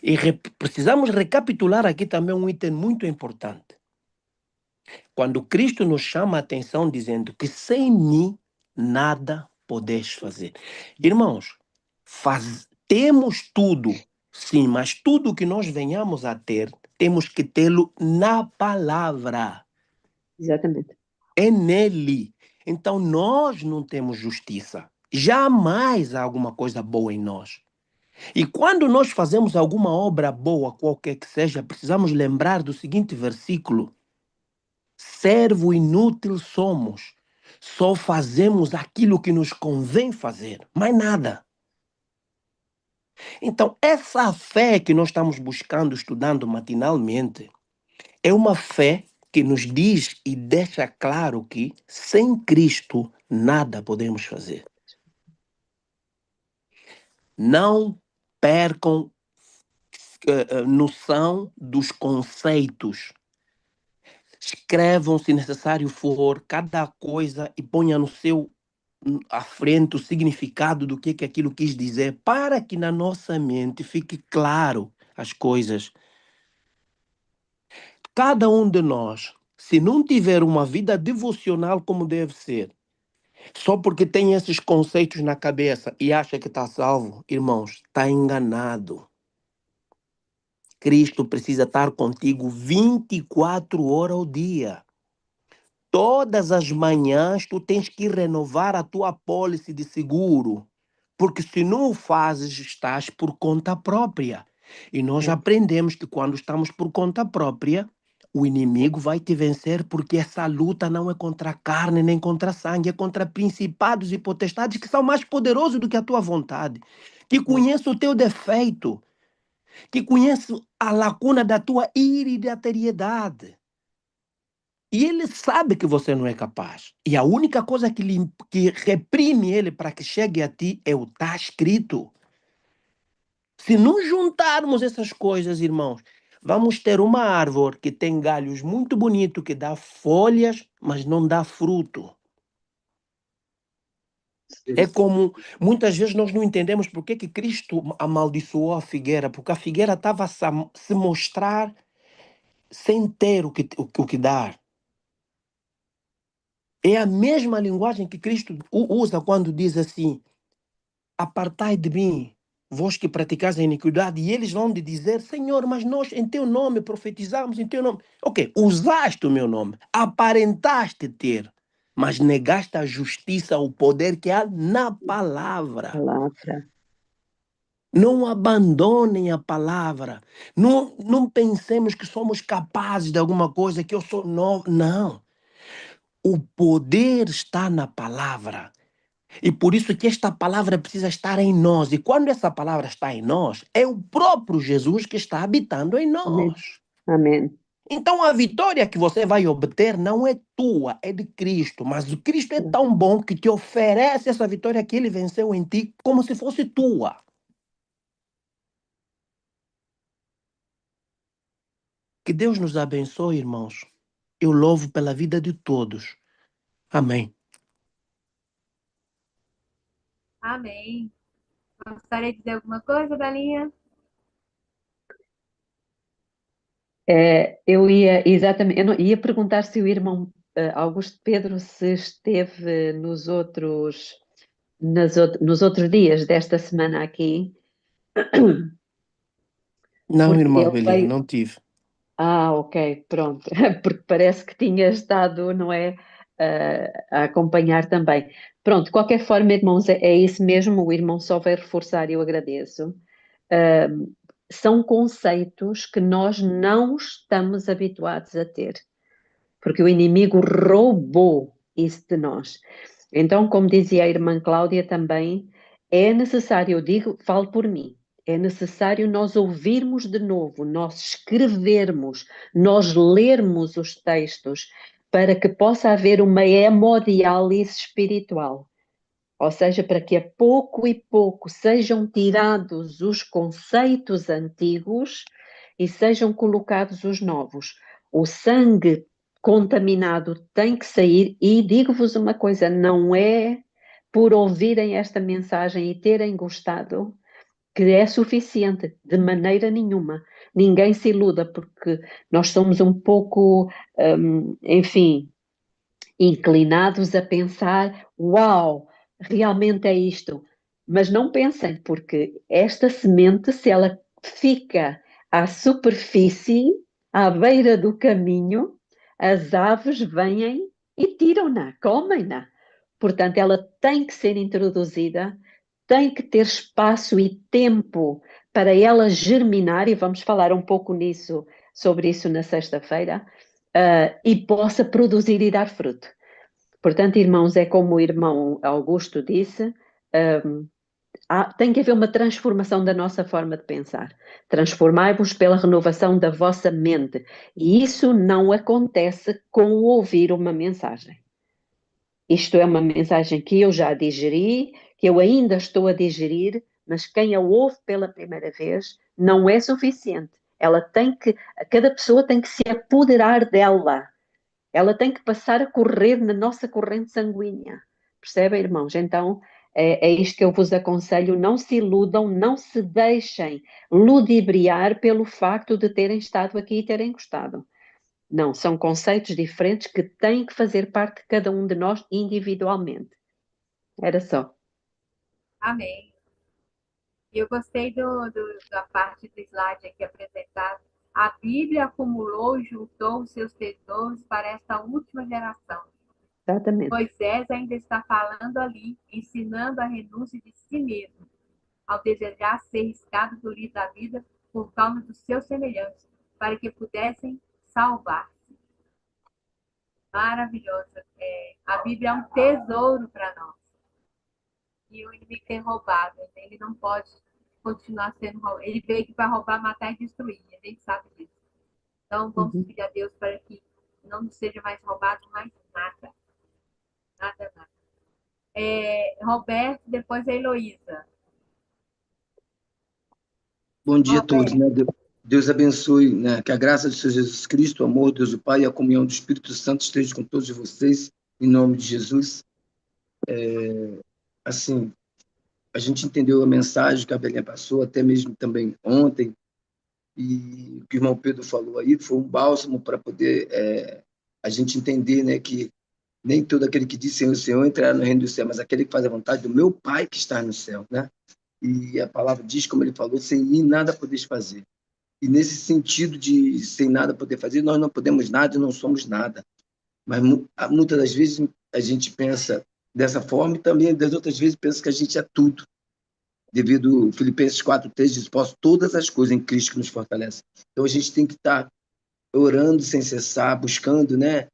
E precisamos recapitular aqui também um item muito importante. Quando Cristo nos chama a atenção dizendo que sem mim nada podeis fazer. Irmãos, temos tudo, sim, mas tudo que nós venhamos a ter, temos que tê-lo na palavra. Exatamente. É nele. Então nós não temos justiça. Jamais há alguma coisa boa em nós. E quando nós fazemos alguma obra boa, qualquer que seja, precisamos lembrar do seguinte versículo: servo inútil somos, só fazemos aquilo que nos convém fazer, mais nada. Então, essa fé que nós estamos buscando, estudando matinalmente, é uma fé que nos diz e deixa claro que sem Cristo nada podemos fazer. Não percam noção dos conceitos. Escrevam, se necessário for, cada coisa e ponha à frente o significado do que aquilo quis dizer, para que na nossa mente fique claro as coisas. Cada um de nós, se não tiver uma vida devocional como deve ser, só porque tem esses conceitos na cabeça e acha que está salvo, irmãos, está enganado. Cristo precisa estar contigo 24 horas ao dia. Todas as manhãs tu tens que renovar a tua apólice de seguro, porque se não o fazes, estás por conta própria. E nós aprendemos que quando estamos por conta própria, o inimigo vai te vencer, porque essa luta não é contra a carne nem contra a sangue, é contra principados e potestades que são mais poderosos do que a tua vontade, que conhecem o teu defeito, que conhecem a lacuna da tua iridateriedade. E ele sabe que você não é capaz. E a única coisa que reprime ele para que chegue a ti é o está escrito. Se não juntarmos essas coisas, irmãos, vamos ter uma árvore que tem galhos muito bonitos, que dá folhas, mas não dá fruto. É como, muitas vezes nós não entendemos por que Cristo amaldiçoou a figueira, porque a figueira estava a se mostrar sem ter o que dar. É a mesma linguagem que Cristo usa quando diz assim: apartai de mim, vós que praticais a iniquidade. E eles vão lhe dizer: Senhor, mas nós em teu nome profetizamos, em teu nome. Ok, usaste o meu nome, aparentaste ter, mas negaste a justiça, o poder que há na palavra. Não abandonem a palavra. Não pensemos que somos capazes de alguma coisa, que eu sou novo. Não. O poder está na palavra. E por isso que esta palavra precisa estar em nós. E quando essa palavra está em nós, é o próprio Jesus que está habitando em Amém. nós. Amém. Então a vitória que você vai obter não é tua, é de Cristo. Mas o Cristo é tão bom que te oferece essa vitória que ele venceu em ti como se fosse tua. Que Deus nos abençoe, irmãos. Eu louvo pela vida de todos. Amém. Amém. Gostaria de dizer alguma coisa, Belinha? Eu ia, exatamente, eu ia perguntar se o irmão Augusto Pedro se esteve nos outros dias desta semana aqui, Não, porque irmã ele Belinha, veio. não tive. Ah, ok, pronto, porque parece que tinha estado, não é, a acompanhar também. Pronto, de qualquer forma, irmãos, é isso mesmo, o irmão só vai reforçar e eu agradeço. São conceitos que nós não estamos habituados a ter, porque o inimigo roubou isso de nós. Então, como dizia a irmã Cláudia também, é necessário, eu digo, falo por mim, é necessário nós ouvirmos de novo, nós escrevermos, nós lermos os textos, para que possa haver uma hemodiálise espiritual. Ou seja, para que a pouco e pouco sejam tirados os conceitos antigos e sejam colocados os novos. O sangue contaminado tem que sair, e digo-vos uma coisa, não é por ouvirem esta mensagem e terem gostado que é suficiente, de maneira nenhuma. Ninguém se iluda, porque nós somos um pouco, enfim, inclinados a pensar, uau, realmente é isto. Mas não pensem, porque esta semente, se ela fica à superfície, à beira do caminho, as aves vêm e tiram-na, comem-na. Portanto, ela tem que ser introduzida, tem que ter espaço e tempo para ela germinar, e vamos falar um pouco sobre isso na sexta-feira, e possa produzir e dar fruto. Portanto, irmãos, é como o irmão Augusto disse, tem que haver uma transformação da nossa forma de pensar. Transformai-vos pela renovação da vossa mente. E isso não acontece com o ouvir uma mensagem. Isto é uma mensagem que eu já digeri, que eu ainda estou a digerir, mas quem a ouve pela primeira vez não é suficiente. Cada pessoa tem que se apoderar dela. Ela tem que passar a correr na nossa corrente sanguínea. Percebem, irmãos? Então, é isto que eu vos aconselho. Não se iludam, não se deixem ludibriar pelo facto de terem estado aqui e terem gostado. Não, são conceitos diferentes que têm que fazer parte de cada um de nós individualmente. Era só. Amém. E eu gostei da parte do slide aqui apresentado. A Bíblia acumulou e juntou os seus tesouros para esta última geração. Exatamente. Moisés ainda está falando ali, ensinando a renúncia de si mesmo, ao desejar ser riscado do livro da vida por causa dos seus semelhantes, para que pudessem salvar-se. Maravilhoso. A Bíblia é um tesouro para nós. E o inimigo tem roubado. Ele não pode continuar sendo roubado. Ele veio aqui para roubar, matar e destruir. A gente sabe disso. Então, vamos pedir a Deus para que não nos seja mais roubado mais nada. Nada, nada. Roberto, depois a Heloísa. Bom dia a todos, né? Deus abençoe, né? Que a graça de Senhor Jesus Cristo, o amor de Deus o Pai e a comunhão do Espírito Santo esteja com todos vocês, em nome de Jesus. Assim, a gente entendeu a mensagem que a Belinha passou, até mesmo também ontem, e o que o irmão Pedro falou aí foi um bálsamo para poder a gente entender, né, que nem todo aquele que diz Senhor, Senhor entrará no reino do céu, mas aquele que faz a vontade do meu Pai que está no céu, né? E a palavra diz, como ele falou, sem mim nada podeis fazer. E nesse sentido de sem nada poder fazer, nós não podemos nada e não somos nada. Mas muitas das vezes a gente pensa dessa forma e também das outras vezes pensa que a gente é tudo. devido Filipenses 4:3 diz, posso todas as coisas em Cristo que nos fortalece. Então a gente tem que estar orando sem cessar, buscando, né?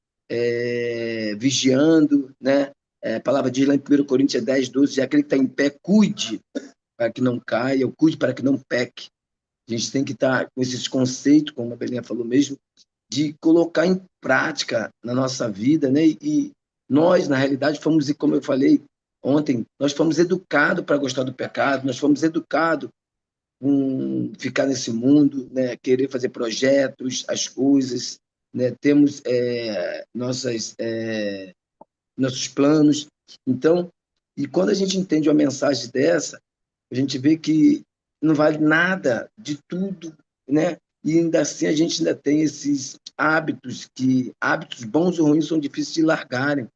Vigiando, né? A palavra diz lá em 1 Coríntios 10:12, aquele que está em pé, cuide para que não caia, ou cuide para que não peque. A gente tem que estar com esses conceitos, como a Belinha falou mesmo, de colocar em prática na nossa vida, né? E nós, na realidade, fomos, como eu falei ontem, nós fomos educados para gostar do pecado, nós fomos educados com ficar nesse mundo, né? Querer fazer projetos, as coisas, né? Temos nossos planos. Então, e quando a gente entende uma mensagem dessa, a gente vê que não vale nada de tudo, né? E ainda assim a gente ainda tem esses hábitos hábitos bons ou ruins são difíceis de largarem,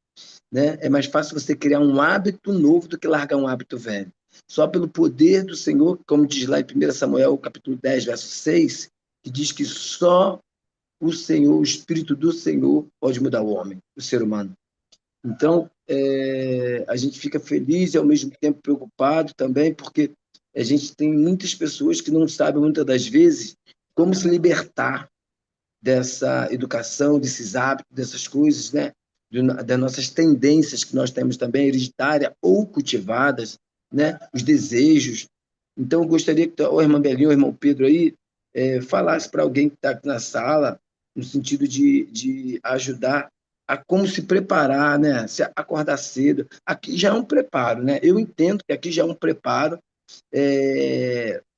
né? É mais fácil você criar um hábito novo do que largar um hábito velho. Só pelo poder do Senhor, como diz lá em 1 Samuel, capítulo 10, verso 6, que diz que só o Senhor, o Espírito do Senhor pode mudar o homem, o ser humano. Então, a gente fica feliz e ao mesmo tempo preocupado também, porque a gente tem muitas pessoas que não sabem, muitas das vezes, como se libertar dessa educação, desses hábitos, dessas coisas, né? Das nossas tendências que nós temos também, hereditárias ou cultivadas, né? Os desejos. Então, eu gostaria que a irmã Belinha, o irmão Pedro aí, falasse para alguém que está aqui na sala, no sentido de ajudar a como se preparar, né? Se acordar cedo. Aqui já é um preparo, né? Eu entendo que aqui já é um preparo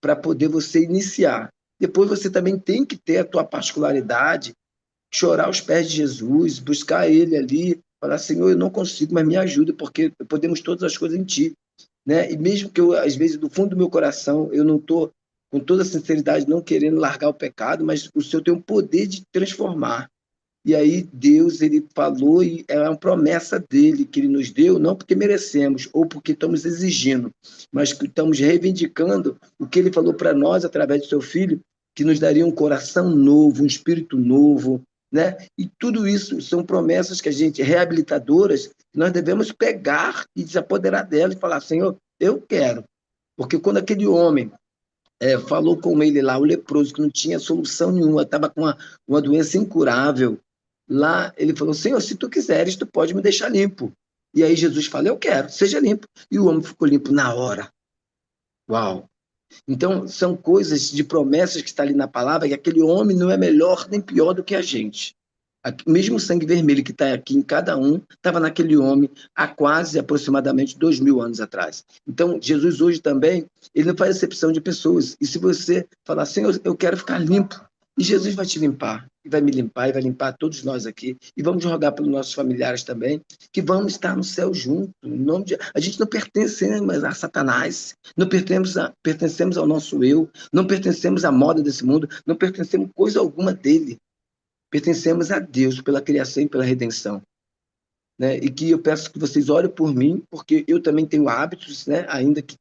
para poder você iniciar. Depois você também tem que ter a tua particularidade, chorar aos pés de Jesus, buscar ele ali, falar, Senhor, eu não consigo, mas me ajuda, porque podemos todas as coisas em ti, né? E mesmo que eu, às vezes, do fundo do meu coração, eu não estou, com toda sinceridade, não querendo largar o pecado, mas o Senhor tem o poder de transformar. E aí Deus, ele falou, e é uma promessa dele que ele nos deu, não porque merecemos ou porque estamos exigindo, mas que estamos reivindicando o que ele falou para nós através do seu filho, que nos daria um coração novo, um espírito novo, né? E tudo isso são promessas que a gente, reabilitadoras, que nós devemos pegar e se apoderar dela e falar, Senhor, eu quero. Porque quando aquele homem falou com ele lá, o leproso, que não tinha solução nenhuma, estava com uma doença incurável. Lá ele falou, Senhor, se tu quiseres, tu pode me deixar limpo. E aí Jesus fala, eu quero, seja limpo. E o homem ficou limpo na hora. Uau! Então, são coisas de promessas que está ali na palavra, que aquele homem não é melhor nem pior do que a gente. Mesmo o sangue vermelho que está aqui em cada um, estava naquele homem há quase aproximadamente 2000 anos atrás. Então, Jesus hoje também, ele não faz exceção de pessoas. E se você falar, Senhor, eu quero ficar limpo, e Jesus vai te limpar, e vai me limpar, e vai limpar todos nós aqui, e vamos rogar pelos nossos familiares também, que vamos estar no céu junto. Em nome de... A gente não pertence a Satanás, não pertencemos ao nosso eu, não pertencemos à moda desse mundo, não pertencemos coisa alguma dele. Pertencemos a Deus pela criação e pela redenção. Né? E que eu peço que vocês orem por mim, porque eu também tenho hábitos, né? Ainda que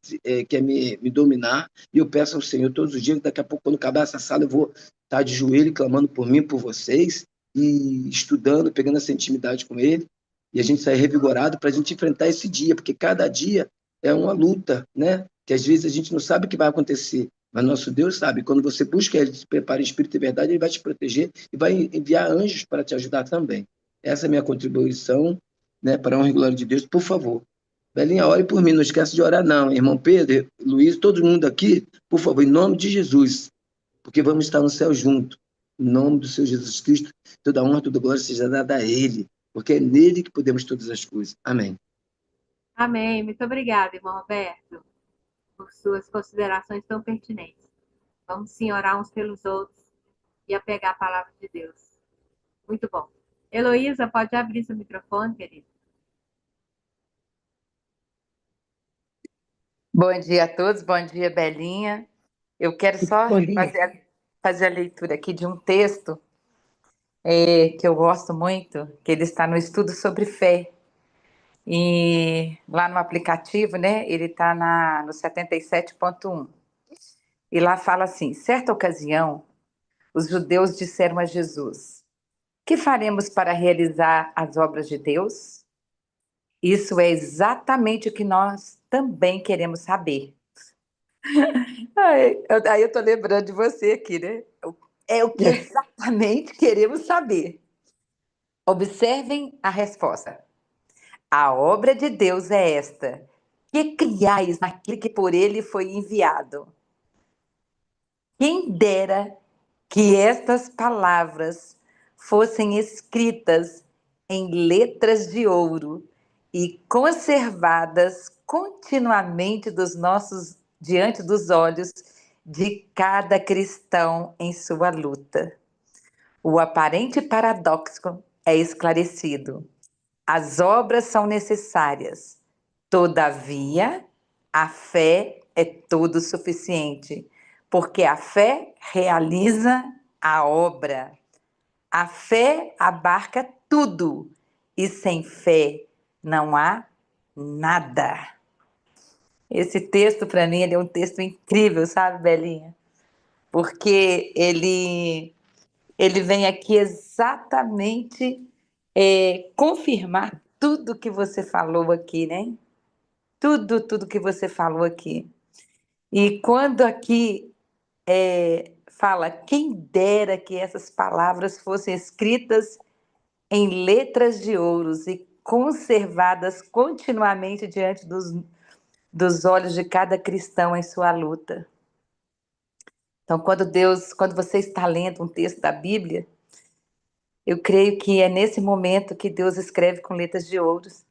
quer me dominar, e eu peço ao Senhor todos os dias, daqui a pouco, quando acabar essa sala, eu vou estar de joelho, clamando por mim, por vocês, e estudando, pegando essa intimidade com Ele, e a gente sair revigorado para a gente enfrentar esse dia, porque cada dia é uma luta, né? Que às vezes a gente não sabe o que vai acontecer, mas nosso Deus sabe. Quando você busca Ele, se prepara em espírito e verdade, Ele vai te proteger e vai enviar anjos para te ajudar também. Essa é a minha contribuição, né, para a honra e glória de Deus. Por favor, Belinha, ore por mim, não esquece de orar não, irmão Pedro, Luiz, todo mundo aqui, por favor, em nome de Jesus, porque vamos estar no céu junto, em nome do Senhor Jesus Cristo, toda honra, toda glória seja dada a Ele, porque é nele que podemos todas as coisas. Amém. Amém. Muito obrigada, irmão Roberto, por suas considerações tão pertinentes. Vamos sim orar uns pelos outros e apegar a palavra de Deus. Muito bom. Heloísa, pode abrir seu microfone, querida? Bom dia a todos, bom dia, Belinha. Eu quero só fazer a leitura aqui de um texto que eu gosto muito, que ele está no estudo sobre fé. E lá no aplicativo, né, ele está no 77.1. E lá fala assim, certa ocasião, os judeus disseram a Jesus, que faremos para realizar as obras de Deus? Isso é exatamente o que nós também queremos saber. Aí eu tô lembrando de você aqui, né? É o que exatamente queremos saber. Observem a resposta. A obra de Deus é esta, que criais naquele que por ele foi enviado. Quem dera que estas palavras fossem escritas em letras de ouro e conservadas continuamente diante dos olhos de cada cristão em sua luta. O aparente paradoxo é esclarecido. As obras são necessárias. Todavia, a fé é todo suficiente, porque a fé realiza a obra. A fé abarca tudo, e sem fé não há nada. Esse texto, para mim, ele é um texto incrível, sabe, Belinha? Porque ele vem aqui exatamente confirmar tudo que você falou aqui, né? Tudo que você falou aqui. E quando aqui fala, quem dera que essas palavras fossem escritas em letras de ouros e conservadas continuamente diante dos olhos de cada cristão em sua luta. Então, quando você está lendo um texto da Bíblia, eu creio que é nesse momento que Deus escreve com letras de ouros.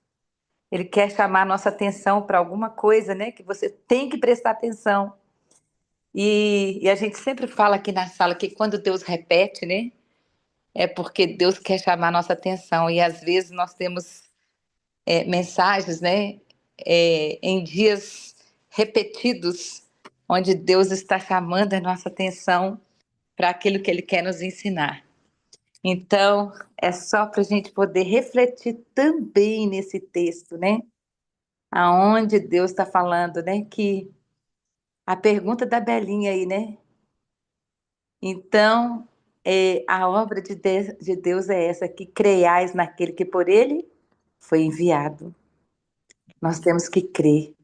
Ele quer chamar a nossa atenção para alguma coisa, né? Que você tem que prestar atenção. E a gente sempre fala aqui na sala que quando Deus repete, né? É porque Deus quer chamar a nossa atenção. E às vezes nós temos mensagens, né? Em dias repetidos, onde Deus está chamando a nossa atenção para aquilo que Ele quer nos ensinar. Então, é só para a gente poder refletir também nesse texto, né? Aonde Deus está falando, né? Que a pergunta da Belinha aí, né? Então, a obra de Deus é essa, que creiais naquele que por ele foi enviado. Nós temos que crer,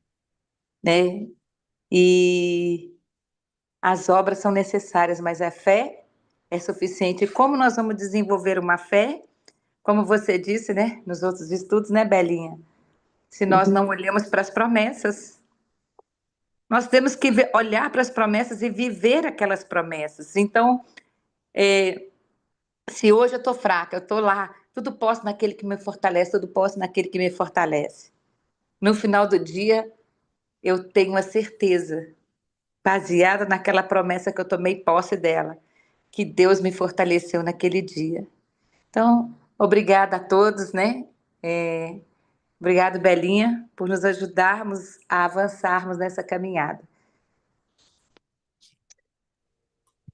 né? E as obras são necessárias, mas a fé é suficiente. E como nós vamos desenvolver uma fé? Como você disse, né? Nos outros estudos, né, Belinha? Se nós não olhamos para as promessas. Nós temos que olhar para as promessas e viver aquelas promessas. Então, se hoje eu estou fraca, eu estou lá, tudo posso naquele que me fortalece, tudo posso naquele que me fortalece. No final do dia, eu tenho a certeza, baseada naquela promessa que eu tomei posse dela, que Deus me fortaleceu naquele dia. Então, obrigada a todos, né? Obrigado, Belinha, por nos ajudarmos a avançarmos nessa caminhada.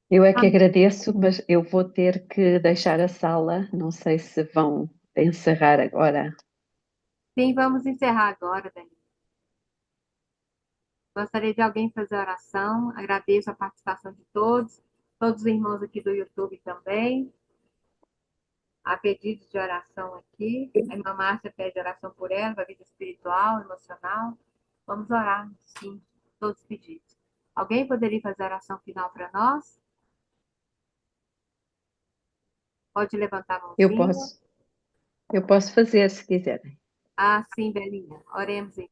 Eu é que agradeço, mas eu vou ter que deixar a sala. Não sei se vão encerrar agora. Sim, vamos encerrar agora, Dani. Gostaria de alguém fazer oração. Agradeço a participação de todos os irmãos aqui do YouTube também. Há pedidos de oração aqui. A irmã Márcia pede oração por ela, para a vida espiritual, emocional. Vamos orar, sim, todos os pedidos. Alguém poderia fazer a oração final para nós? Pode levantar a mãozinha. Eu posso fazer, se quiserem. Ah, sim, Belinha. Oremos então.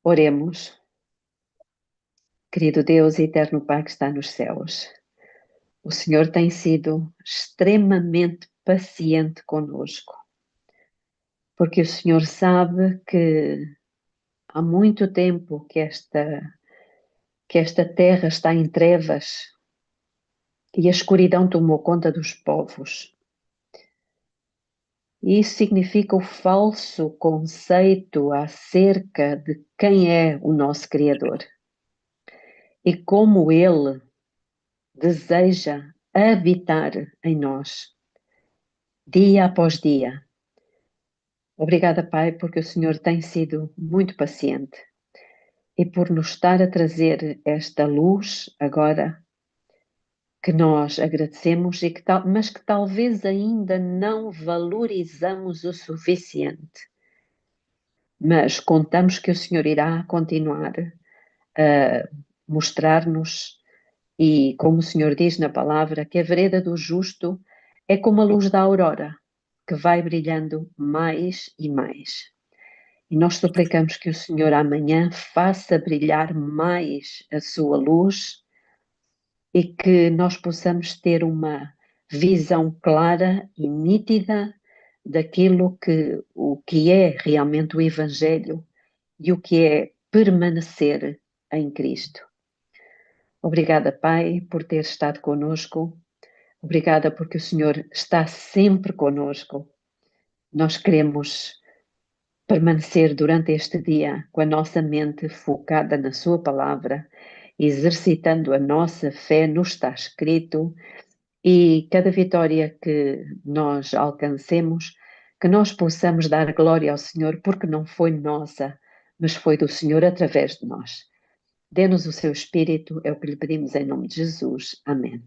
Oremos. Querido Deus e eterno Pai que está nos céus, o Senhor tem sido extremamente paciente conosco, porque o Senhor sabe que há muito tempo que esta terra está em trevas e a escuridão tomou conta dos povos. E isso significa o falso conceito acerca de quem é o nosso Criador e como Ele deseja habitar em nós, dia após dia. Obrigada, Pai, porque o Senhor tem sido muito paciente e por nos estar a trazer esta luz agora, que nós agradecemos, mas que talvez ainda não valorizamos o suficiente. mas contamos que o Senhor irá continuar a mostrar-nos, e como o Senhor diz na palavra, que a vereda do justo é como a luz da aurora, que vai brilhando mais e mais. E nós suplicamos que o Senhor amanhã faça brilhar mais a sua luz e que nós possamos ter uma visão clara e nítida daquilo o que é realmente o Evangelho e o que é permanecer em Cristo. Obrigada, Pai, por ter estado conosco. Obrigada porque o Senhor está sempre conosco. Nós queremos permanecer durante este dia com a nossa mente focada na Sua palavra, exercitando a nossa fé no está escrito, e cada vitória que nós alcancemos, que nós possamos dar glória ao Senhor, porque não foi nossa, mas foi do Senhor através de nós. Dê-nos o seu Espírito, é o que lhe pedimos em nome de Jesus. Amém.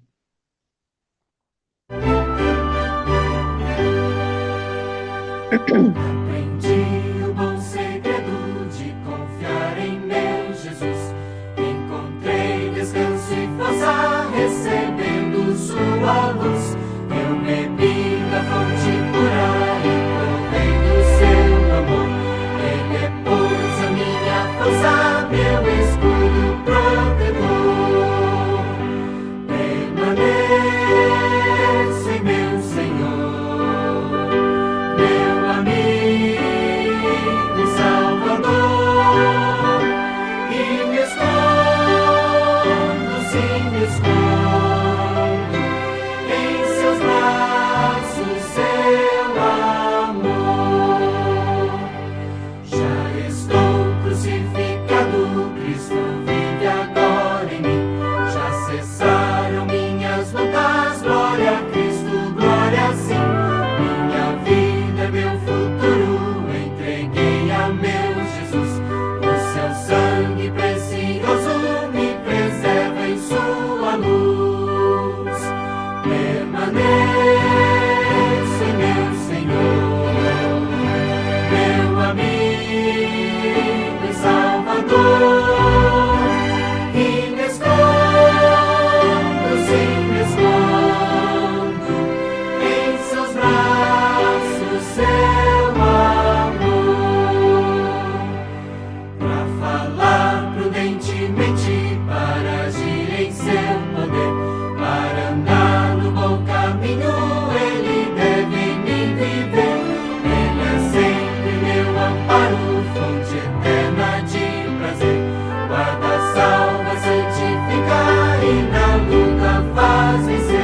Aprendi o bom segredo de confiar em meu Jesus. Encontrei descanso e força recebendo sua luz. Eu bebi da fonte pura e provei do seu amor. Ele é, pois, a minha força, meu escudo protetor. Permaneço em meu Senhor, meu amigo e Salvador, e me escondo, sim, me escondo em seus braços, seu amor. Já estou crucificado, Cristo vive agora em mim. Já cessaram minhas lutas, glória a Cristo, glória sim. Minha vida é meu futuro, entreguei a meu Jesus. O seu sangue precioso me preserva em sua luz. Permaneço em meu Senhor, meu amigo e Salvador, e me escondo, sim, me escondo em seus braços, seu amor. Pra falar prudentemente, para agir em seu poder, para andar no bom caminho, ele deve em mim viver. Ele é sempre meu amparo, fonte eterna de prazer. Guarda, salva, santifica e na luta faz vencer.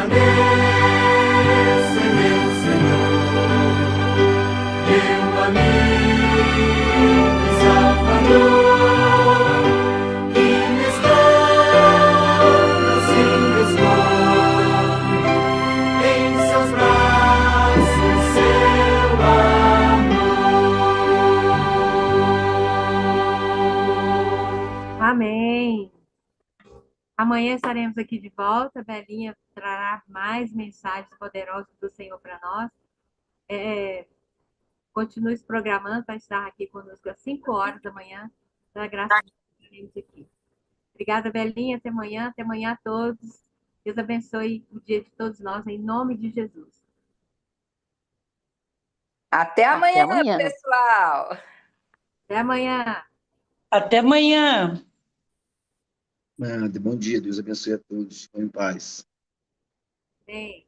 Permaneço em meu Senhor, meu amigo e Salvador, e me escondo, sim, me escondo em seus braços, seu amor. Amém. Amanhã estaremos aqui de volta. Belinha trará mais mensagens poderosas do Senhor para nós. Continue se programando para estar aqui conosco às 5 horas da manhã. Da graça de Deus, estaremos aqui. Obrigada, Belinha. Até amanhã. Até amanhã a todos. Deus abençoe o dia de todos nós, em nome de Jesus. Até amanhã, pessoal. Até amanhã. Até amanhã. Bom dia, Deus abençoe a todos. Fiquem em paz. Bem.